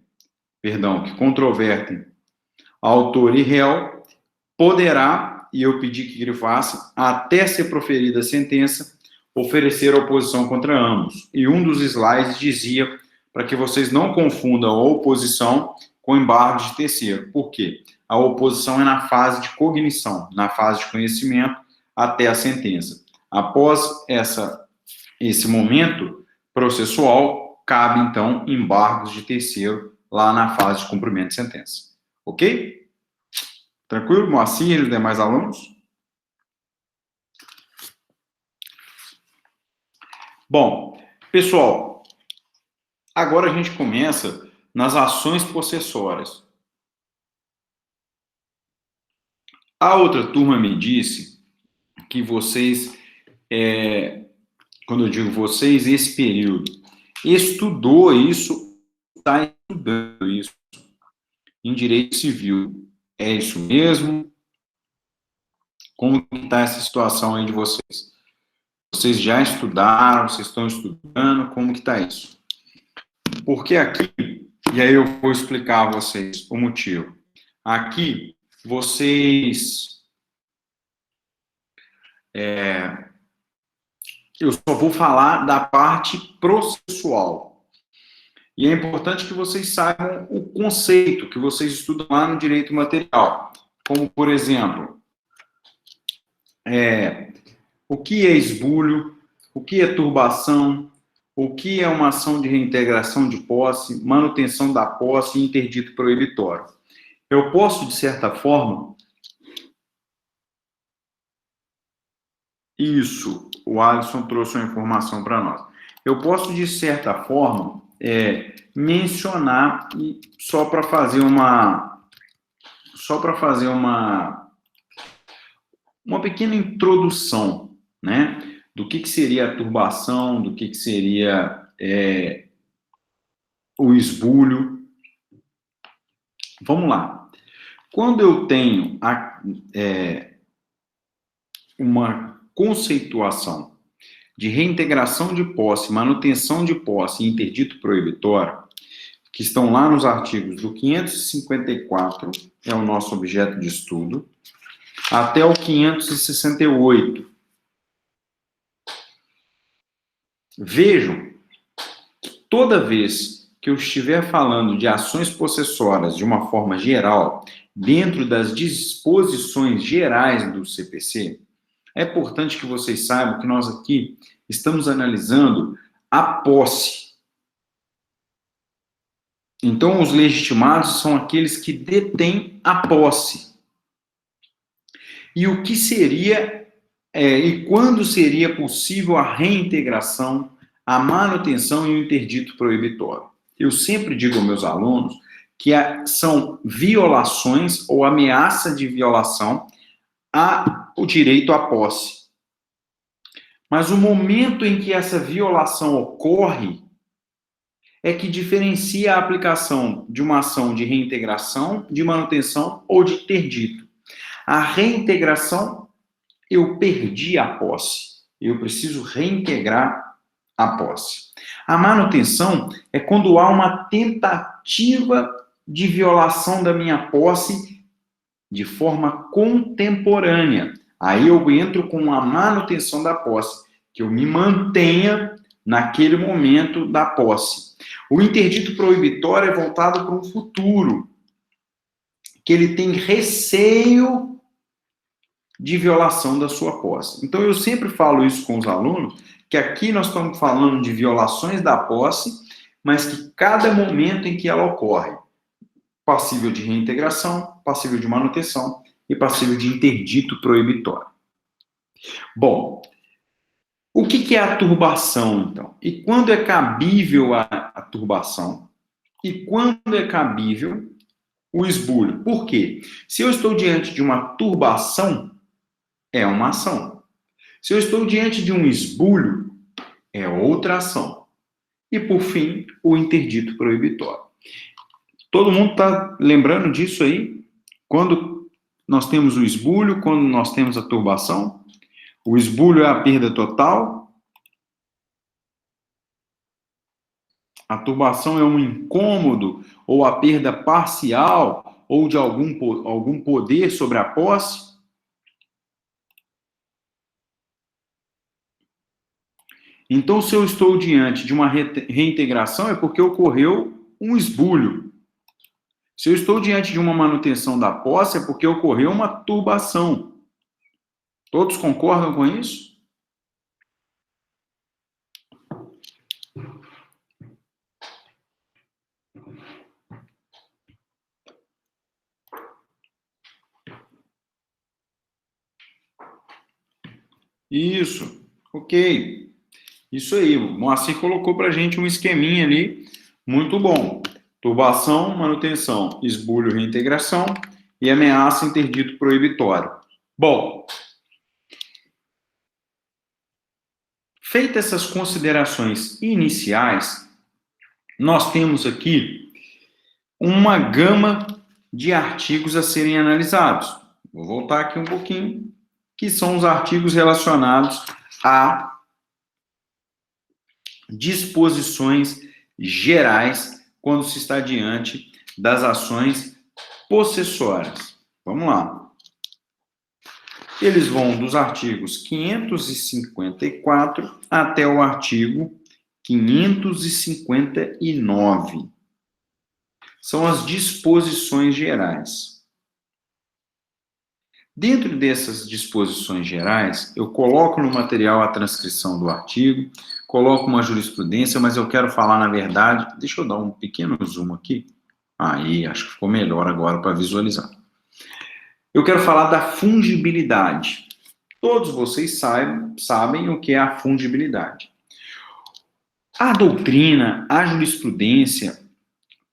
autor e réu, poderá, e eu pedi que grifasse, até ser proferida a sentença, oferecer oposição contra ambos. E um dos slides dizia para que vocês não confundam a oposição com embargo de terceiro. Por quê? A oposição é na fase de cognição, na fase de conhecimento, até a sentença. Após esse momento processual, cabe, então, embargos de terceiro lá na fase de cumprimento de sentença. Ok? Tranquilo, Moacir e os demais alunos? Bom, pessoal, agora a gente começa nas ações possessórias. A outra turma me disse que vocês, quando eu digo vocês, esse período, estudou isso, está estudando isso em direito civil. É isso mesmo? Como que está essa situação aí de vocês? Vocês já estudaram? Vocês estão estudando? Como que está isso? Porque aqui, e aí eu vou explicar a vocês o motivo. Aqui, vocês... eu só vou falar da parte processual. E é importante que vocês saibam o conceito que vocês estudam lá no direito material. Como, por exemplo, o que é esbulho, o que é turbação, o que é uma ação de reintegração de posse, manutenção da posse e interdito proibitório. Eu posso, de certa forma... Isso, o Alisson trouxe uma informação para nós. Eu posso, de certa forma, mencionar, só para fazer uma pequena introdução, né, do que seria a turbação, do que seria o esbulho. Vamos lá. Quando eu tenho uma conceituação de reintegração de posse, manutenção de posse e interdito proibitório, que estão lá nos artigos do 554, é o nosso objeto de estudo, até o 568. Vejam, toda vez que eu estiver falando de ações possessórias de uma forma geral, dentro das disposições gerais do CPC, é importante que vocês saibam que nós aqui estamos analisando a posse. Então, os legitimados são aqueles que detêm a posse. E o que seria, e quando seria possível a reintegração, a manutenção e o interdito proibitório? Eu sempre digo aos meus alunos que são violações ou ameaça de violação o direito à posse. Mas o momento em que essa violação ocorre é que diferencia a aplicação de uma ação de reintegração, de manutenção ou de interdito. A reintegração, eu perdi a posse. Eu preciso reintegrar a posse. A manutenção é quando há uma tentativa de violação da minha posse de forma contemporânea. Aí eu entro com a manutenção da posse, que eu me mantenha naquele momento da posse. O interdito proibitório é voltado para um futuro, que ele tem receio de violação da sua posse. Então eu sempre falo isso com os alunos, que aqui nós estamos falando de violações da posse, mas que cada momento em que ela ocorre, passível de reintegração, passível de manutenção e passível de interdito proibitório. Bom, o que é a turbação, então? E quando é cabível a turbação? E quando é cabível o esbulho? Por quê? Se eu estou diante de uma turbação, é uma ação. Se eu estou diante de um esbulho, é outra ação. E, por fim, o interdito proibitório. Todo mundo está lembrando disso aí? Quando nós temos o esbulho, quando nós temos a turbação? O esbulho é a perda total. A turbação é um incômodo ou a perda parcial ou de algum poder sobre a posse. Então, se eu estou diante de uma reintegração, é porque ocorreu um esbulho. Se eu estou diante de uma manutenção da posse, é porque ocorreu uma turbação. Todos concordam com isso? Isso, ok. Isso aí, o Moacir colocou para a gente um esqueminha ali, muito bom. Turbação, manutenção, esbulho, reintegração e ameaça, interdito proibitório. Bom, feitas essas considerações iniciais, nós temos aqui uma gama de artigos a serem analisados. Vou voltar aqui um pouquinho que são os artigos relacionados a disposições gerais quando se está diante das ações possessórias. Vamos lá. Eles vão dos artigos 554 até o artigo 559. São as disposições gerais. Dentro dessas disposições gerais, eu coloco no material a transcrição do artigo, coloco uma jurisprudência, mas eu quero falar, na verdade, deixa eu dar um pequeno zoom aqui. Aí, acho que ficou melhor agora para visualizar. Eu quero falar da fungibilidade. Todos vocês sabem o que é a fungibilidade. A doutrina, a jurisprudência,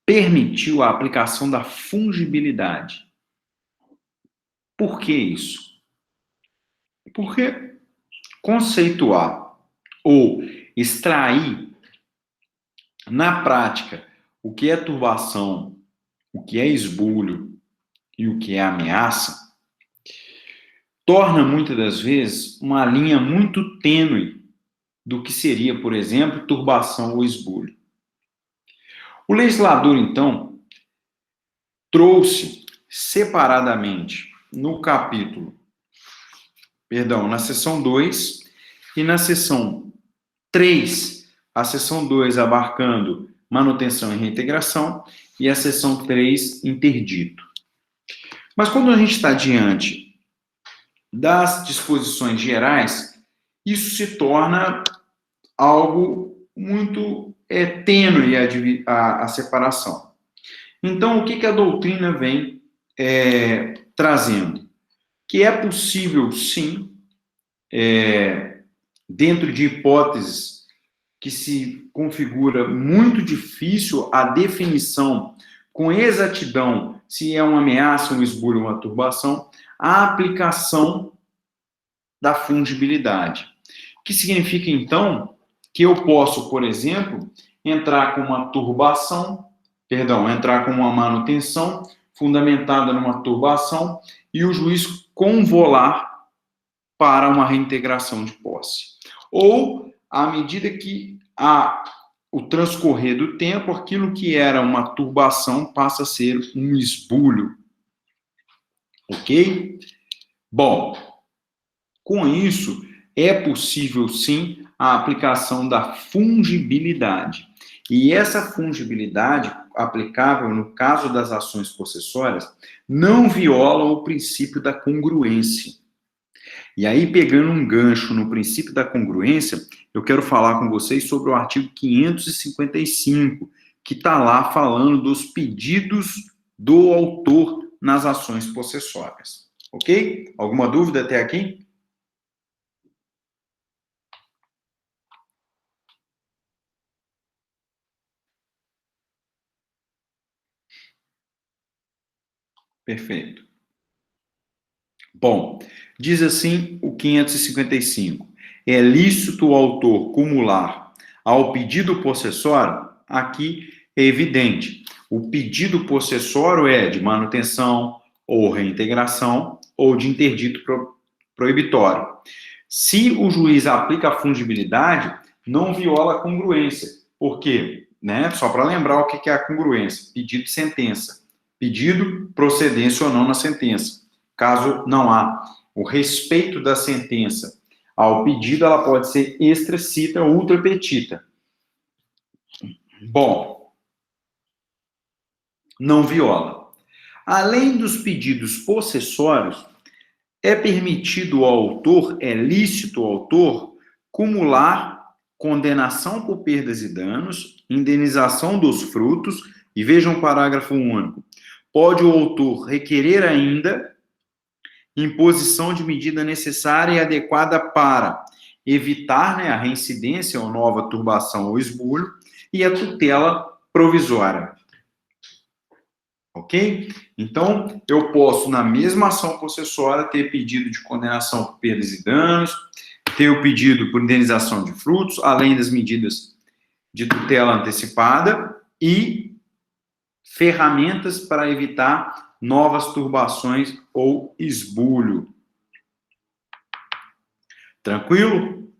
permitiu a aplicação da fungibilidade. Por que isso? Porque conceituar ou extrair na prática o que é turbação, o que é esbulho e o que é ameaça, torna muitas das vezes uma linha muito tênue do que seria, por exemplo, turbação ou esbulho. O legislador, então, trouxe separadamente na seção 2 e na seção 3, a seção 2 abarcando manutenção e reintegração e a seção 3, interdito. Mas quando a gente está diante das disposições gerais, isso se torna algo muito tênue a separação. Então, o que a doutrina vem trazendo? Que é possível, sim, dentro de hipóteses que se configura muito difícil a definição com exatidão se é uma ameaça, um esbulho, uma turbação, a aplicação da fungibilidade. Que significa, então, que eu posso, por exemplo, entrar com uma manutenção fundamentada numa turbação e o juiz convolar para uma reintegração de posse. Ou, à medida que o transcorrer do tempo, aquilo que era uma turbação passa a ser um esbulho. Ok? Bom, com isso, é possível, sim, a aplicação da fungibilidade. E essa fungibilidade, aplicável no caso das ações possessórias, não viola o princípio da congruência. E aí, pegando um gancho no princípio da congruência, eu quero falar com vocês sobre o artigo 555, que está lá falando dos pedidos do autor nas ações possessórias. Ok? Alguma dúvida até aqui? Perfeito. Bom, diz assim o 555. É lícito o autor cumular ao pedido possessório? Aqui é evidente. O pedido possessório é de manutenção ou reintegração ou de interdito proibitório. Se o juiz aplica a fungibilidade, não viola a congruência. Por quê? Só para lembrar o que é a congruência. Pedido de sentença. Pedido, procedência ou não na sentença. Caso não há o respeito da sentença ao pedido, ela pode ser extracita ou ultrapetita. Bom, não viola. Além dos pedidos possessórios, é permitido ao autor, é lícito ao autor, cumular condenação por perdas e danos, indenização dos frutos, e vejam o parágrafo único. Pode o autor requerer ainda imposição de medida necessária e adequada para evitar a reincidência ou nova turbação ou esbulho e a tutela provisória. Ok? Então, eu posso, na mesma ação possessória, ter pedido de condenação por perdas e danos, ter o pedido por indenização de frutos, além das medidas de tutela antecipada e ferramentas para evitar novas turbações ou esbulho. Tranquilo?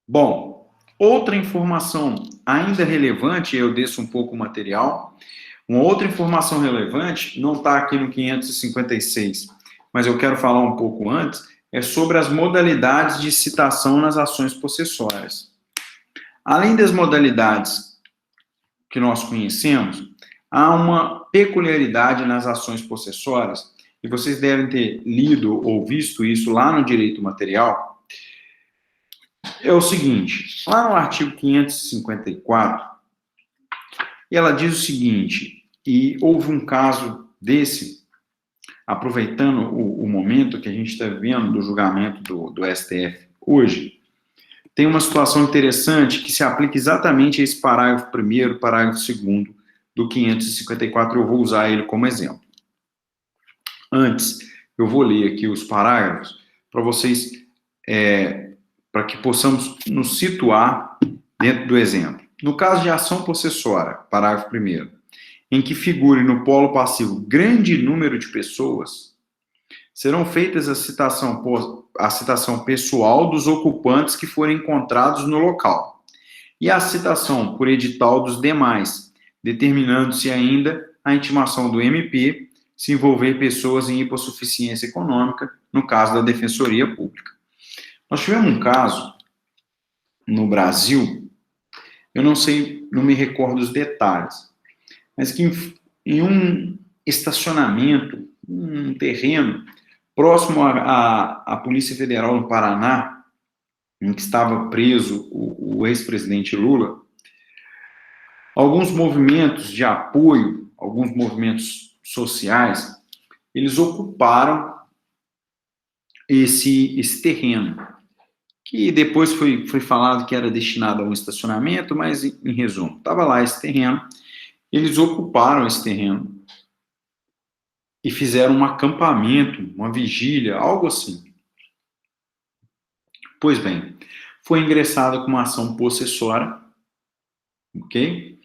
Bom, outra informação ainda relevante, eu desço um pouco o material. Uma outra informação relevante, não está aqui no 556, mas eu quero falar um pouco antes, é sobre as modalidades de citação nas ações possessórias. Além das modalidades que nós conhecemos, há uma peculiaridade nas ações possessórias, e vocês devem ter lido ou visto isso lá no direito material. É o seguinte, lá no artigo 554, ela diz o seguinte, e houve um caso desse, aproveitando o momento que a gente está vivendo do julgamento do STF hoje, tem uma situação interessante que se aplica exatamente a esse parágrafo 1º, parágrafo 2º do 554, eu vou usar ele como exemplo. Antes, eu vou ler aqui os parágrafos para vocês, para que possamos nos situar dentro do exemplo. No caso de ação possessória, parágrafo 1º, em que figure no polo passivo grande número de pessoas, serão feitas a citação pessoal dos ocupantes que forem encontrados no local e a citação por edital dos demais, determinando-se ainda a intimação do MP se envolver pessoas em hipossuficiência econômica, no caso da Defensoria Pública. Nós tivemos um caso no Brasil, eu não sei, não me recordo os detalhes, mas que em um estacionamento, um terreno, próximo à Polícia Federal no Paraná, em que estava preso o ex-presidente Lula, alguns movimentos de apoio, alguns movimentos sociais, eles ocuparam esse terreno, que depois foi falado que era destinado a um estacionamento, mas, em resumo, estava lá esse terreno, eles ocuparam esse terreno e fizeram um acampamento, uma vigília, algo assim. Pois bem, foi ingressada com uma ação possessória, ok?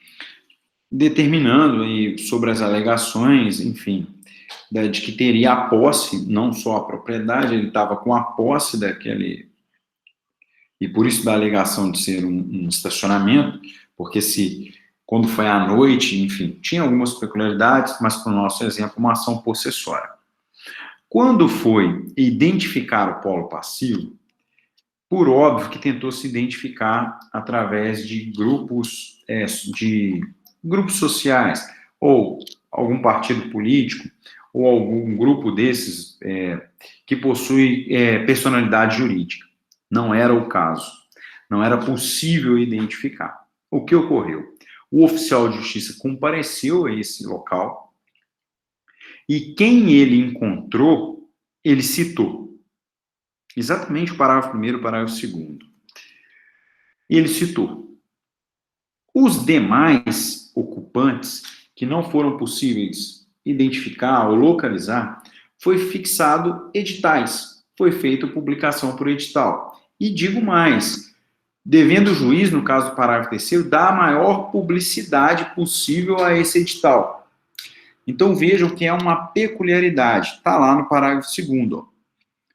Determinando aí sobre as alegações, enfim, de que teria a posse, não só a propriedade, ele estava com a posse daquele, e por isso da alegação de ser um estacionamento, porque quando foi à noite, enfim, tinha algumas peculiaridades, mas para o nosso exemplo, uma ação possessória. Quando foi identificar o polo passivo, por óbvio que tentou se identificar através de grupos sociais, ou algum partido político, ou algum grupo desses que possui personalidade jurídica. Não era o caso. Não era possível identificar. O que ocorreu? O oficial de justiça compareceu a esse local e quem ele encontrou, ele citou. Exatamente o parágrafo 1º, parágrafo 2º. Ele citou. Os demais ocupantes que não foram possíveis identificar ou localizar, foi fixado editais, foi feita publicação por edital. E digo mais, devendo o juiz, no caso do parágrafo 3º, dar a maior publicidade possível a esse edital. Então vejam que é uma peculiaridade, está lá no parágrafo 2º.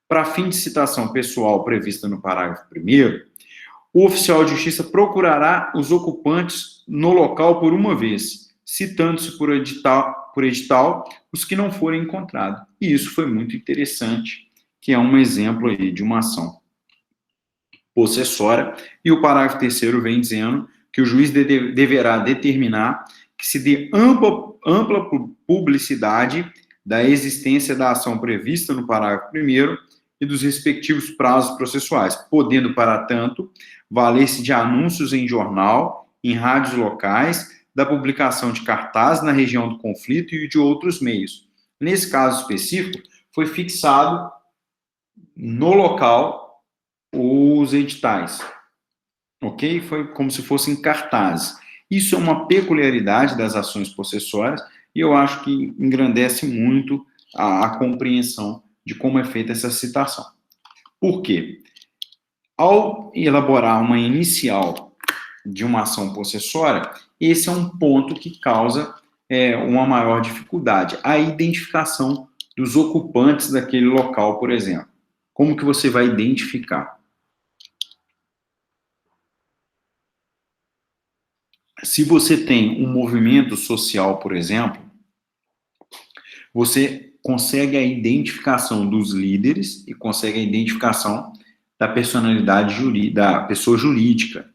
Para fim de citação pessoal prevista no parágrafo 1º, o oficial de justiça procurará os ocupantes no local por uma vez, citando-se por edital os que não forem encontrados. E isso foi muito interessante, que é um exemplo aí de uma ação possessória, e o parágrafo 3º vem dizendo que o juiz deverá determinar que se dê ampla publicidade da existência da ação prevista no parágrafo 1º e dos respectivos prazos processuais, podendo, para tanto, valer-se de anúncios em jornal, em rádios locais, da publicação de cartazes na região do conflito e de outros meios. Nesse caso específico, foi fixado no local os editais, ok? Foi como se fossem cartazes. Isso é uma peculiaridade das ações possessórias e eu acho que engrandece muito a compreensão de como é feita essa citação. Por quê? Ao elaborar uma inicial de uma ação possessória, esse é um ponto que causa uma maior dificuldade, a identificação dos ocupantes daquele local, por exemplo. Como que você vai identificar? Se você tem um movimento social, por exemplo, você consegue a identificação dos líderes e consegue a identificação da personalidade da pessoa jurídica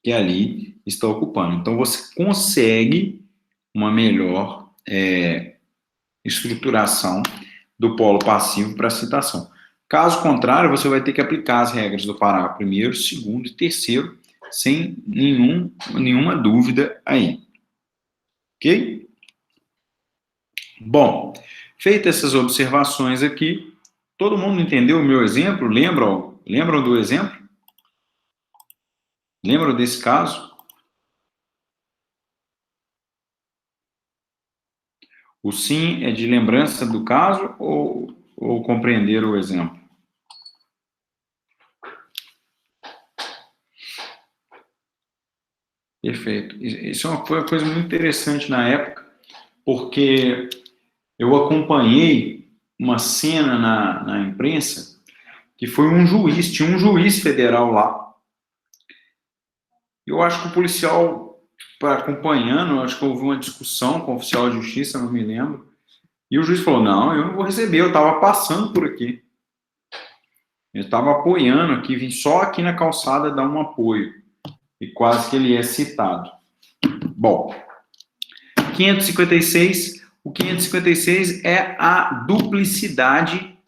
que ali está ocupando. Então, você consegue uma melhor estruturação do polo passivo para a citação. Caso contrário, você vai ter que aplicar as regras do parágrafo 1º, 2º e 3º, sem nenhuma dúvida aí. Ok? Bom, feitas essas observações aqui, todo mundo entendeu o meu exemplo? Lembram do exemplo? Lembram desse caso? O sim é de lembrança do caso ou compreender o exemplo? Perfeito. Isso foi uma coisa muito interessante na época, porque eu acompanhei uma cena na imprensa que foi tinha um juiz federal lá. Eu acho que o policial, acompanhando, acho que houve uma discussão com o oficial de justiça, não me lembro, e o juiz falou, não, eu não vou receber, eu estava passando por aqui. Eu estava apoiando aqui, vim só aqui na calçada dar um apoio. E quase que ele é citado. Bom, 556, o 556 é a duplicidade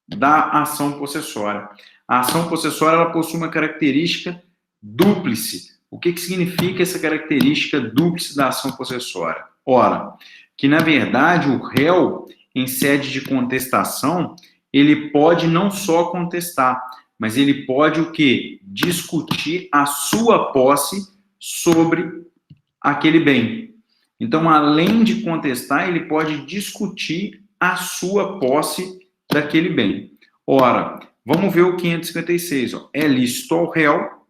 da ação possessória. A ação possessória ela possui uma característica dúplice. O que significa essa característica dúplice da ação possessória? Ora, que na verdade o réu, em sede de contestação, ele pode não só contestar, mas ele pode o quê? Discutir a sua posse sobre aquele bem. Então, além de contestar, ele pode discutir a sua posse daquele bem. Ora, vamos ver o 556. É lícito ao réu,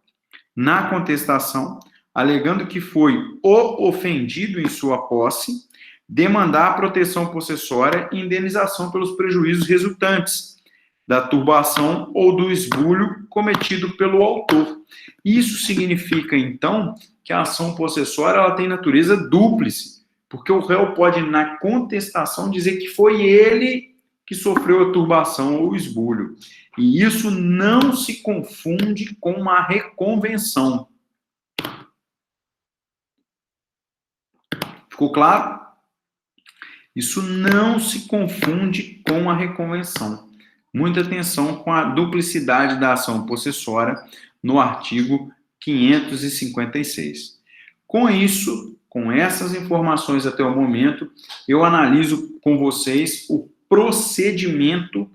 na contestação, alegando que foi o ofendido em sua posse, demandar a proteção possessória e indenização pelos prejuízos resultantes da turbação ou do esbulho cometido pelo autor. Isso significa, então, que a ação possessória ela tem natureza dúplice, porque o réu pode, na contestação, dizer que foi ele que sofreu a turbação ou o esbulho. E isso não se confunde com uma reconvenção. Ficou claro? Isso não se confunde com a reconvenção. Muita atenção com a duplicidade da ação possessória no artigo 556. Com isso, com essas informações até o momento, eu analiso com vocês o procedimento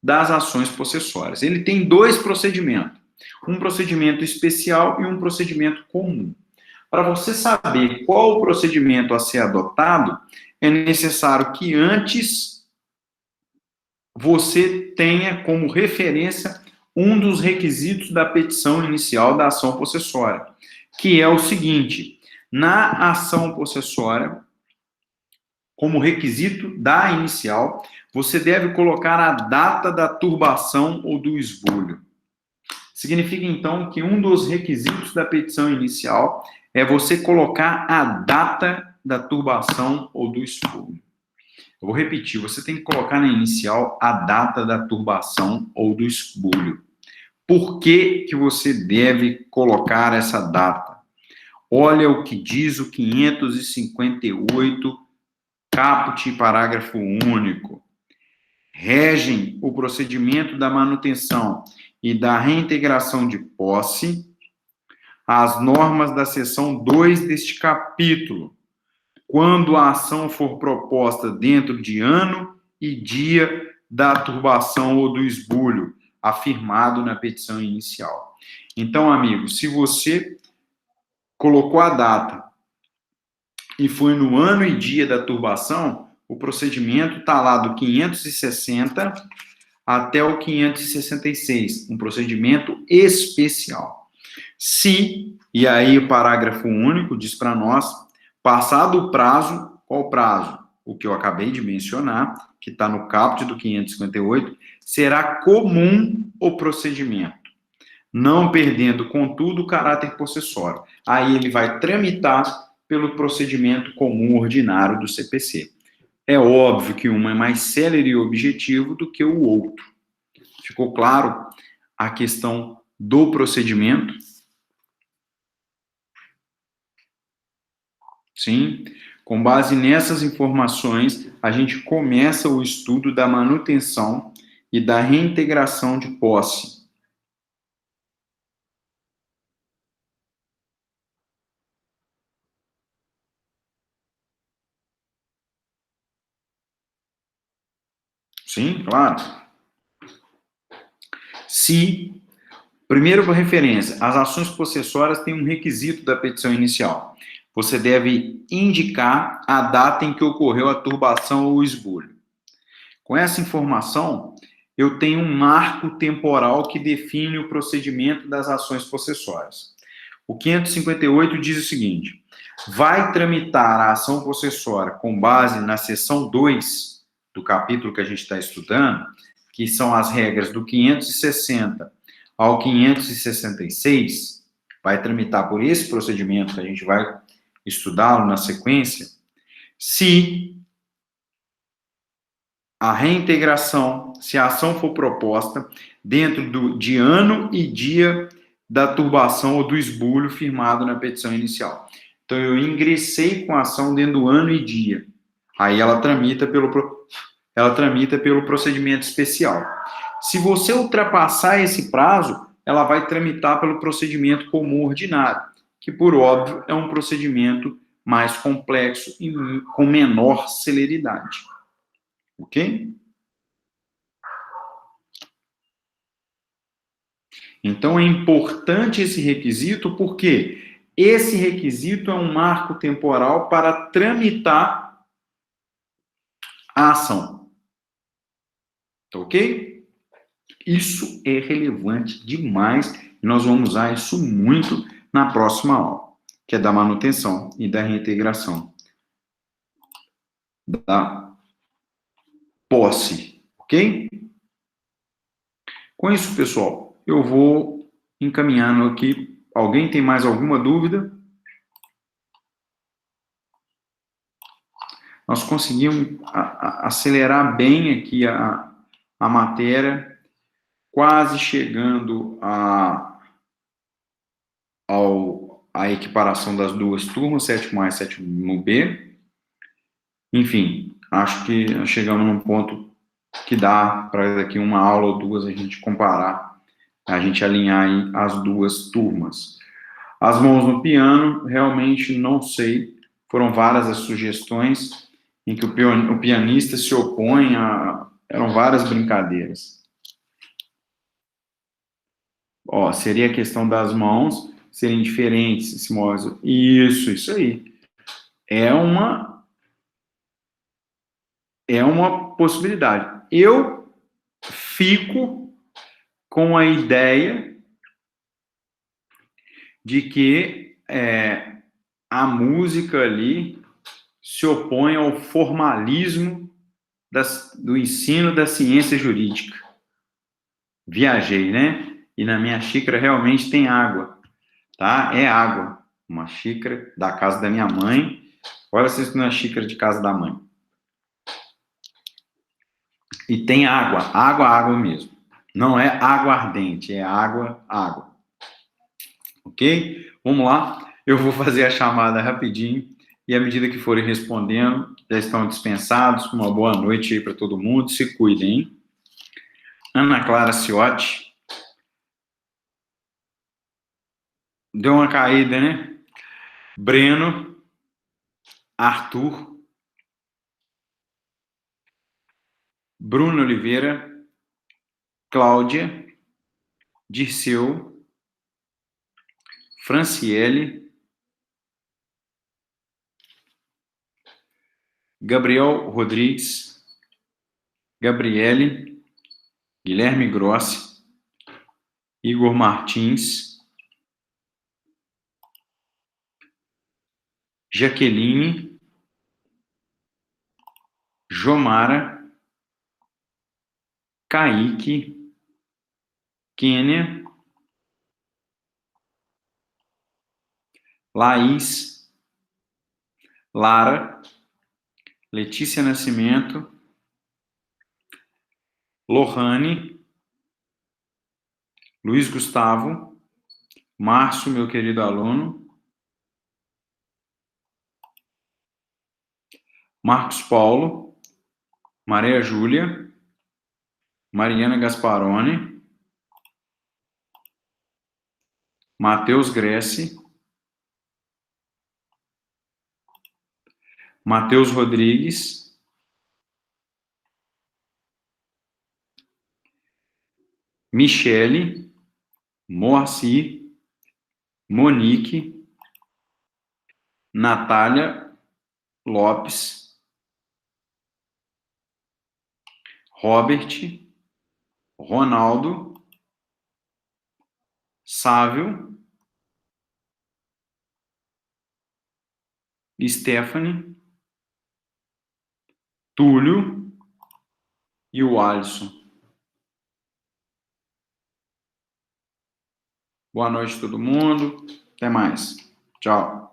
das ações possessórias. Ele tem dois procedimentos, um procedimento especial e um procedimento comum. Para você saber qual o procedimento a ser adotado, é necessário que antes você tenha como referência um dos requisitos da petição inicial da ação possessória, que é o seguinte: na ação possessória, como requisito da inicial, você deve colocar a data da turbação ou do esbulho. Significa, então, que um dos requisitos da petição inicial é você colocar a data da turbação ou do esbulho. Eu vou repetir, você tem que colocar na inicial a data da turbação ou do esbulho. Por que que você deve colocar essa data? Olha o que diz o 558, caput, parágrafo único. Regem o procedimento da manutenção e da reintegração de posse as normas da seção 2 deste capítulo, quando a ação for proposta dentro de ano e dia da turbação ou do esbulho, afirmado na petição inicial. Então, amigos, se você colocou a data e foi no ano e dia da turbação, o procedimento está lá do 560 até o 566, um procedimento especial. Se, e aí o parágrafo único diz para nós, passado o prazo, qual prazo? O que eu acabei de mencionar, que está no caput do 558, será comum o procedimento, não perdendo, contudo, o caráter possessório. Aí ele vai tramitar pelo procedimento comum ordinário do CPC. É óbvio que um é mais célere e objetivo do que o outro. Ficou claro a questão do procedimento? Sim. Com base nessas informações, a gente começa o estudo da manutenção e da reintegração de posse. Sim, claro. Se, primeiro por referência, as ações possessórias têm um requisito da petição inicial. Você deve indicar a data em que ocorreu a turbação ou esbulho. Com essa informação, eu tenho um marco temporal que define o procedimento das ações possessórias. O 558 diz o seguinte: vai tramitar a ação possessória com base na seção 2 do capítulo que a gente está estudando, que são as regras do 560 ao 566, vai tramitar por esse procedimento que a gente vai estudá-lo na sequência, se a reintegração, se a ação for proposta dentro de ano e dia da turbação ou do esbulho firmado na petição inicial. Então, eu ingressei com a ação dentro do ano e dia. Aí ela tramita pelo procedimento especial. Se você ultrapassar esse prazo, ela vai tramitar pelo procedimento comum ordinário, que, por óbvio, é um procedimento mais complexo e com menor celeridade. Ok? Então, é importante esse requisito, porque esse requisito é um marco temporal para tramitar a ação. Ok? Isso é relevante demais. Nós vamos usar isso muito na próxima aula, que é da manutenção e da reintegração da posse. Ok? Com isso, pessoal, eu vou encaminhando aqui. Alguém tem mais alguma dúvida? Nós conseguimos acelerar bem aqui a matéria, quase chegando à equiparação das duas turmas, 7º A e 7º B. Enfim, acho que chegamos num ponto que dá para daqui uma aula ou duas a gente comparar, a gente alinhar aí as duas turmas. As mãos no piano, realmente não sei, foram várias as sugestões em que o pianista se opõe eram várias brincadeiras. Ó, seria a questão das mãos serem diferentes, Simósio. Isso aí. É uma possibilidade. Eu fico com a ideia de que a música ali se opõe ao formalismo do ensino da ciência jurídica. Viajei, né? E na minha xícara realmente tem água, tá? É água. Uma xícara da casa da minha mãe. Olha se isso não é xícara de casa da mãe. E tem água, água mesmo. Não é aguardente, é água. Ok? Vamos lá. Eu vou fazer a chamada rapidinho. E à medida que forem respondendo, já estão dispensados. Uma boa noite aí para todo mundo. Se cuidem, hein? Ana Clara Ciotti. Deu uma caída, né? Breno. Arthur. Bruno Oliveira. Cláudia. Dirceu. Franciele. Gabriel Rodrigues. Gabriele. Guilherme Grossi. Igor Martins. Jaqueline. Jomara. Kaique, Kênia, Laís, Lara, Letícia Nascimento, Lohane, Luiz Gustavo, Márcio, meu querido aluno, Marcos Paulo, Maria Júlia, Mariana Gasparoni, Matheus Gressi, Matheus Rodrigues, Michele, Moacir, Monique, Natália Lopes, Robert, Ronaldo, Sávio, Stephanie, Túlio e o Alisson. Boa noite, todo mundo. Até mais. Tchau.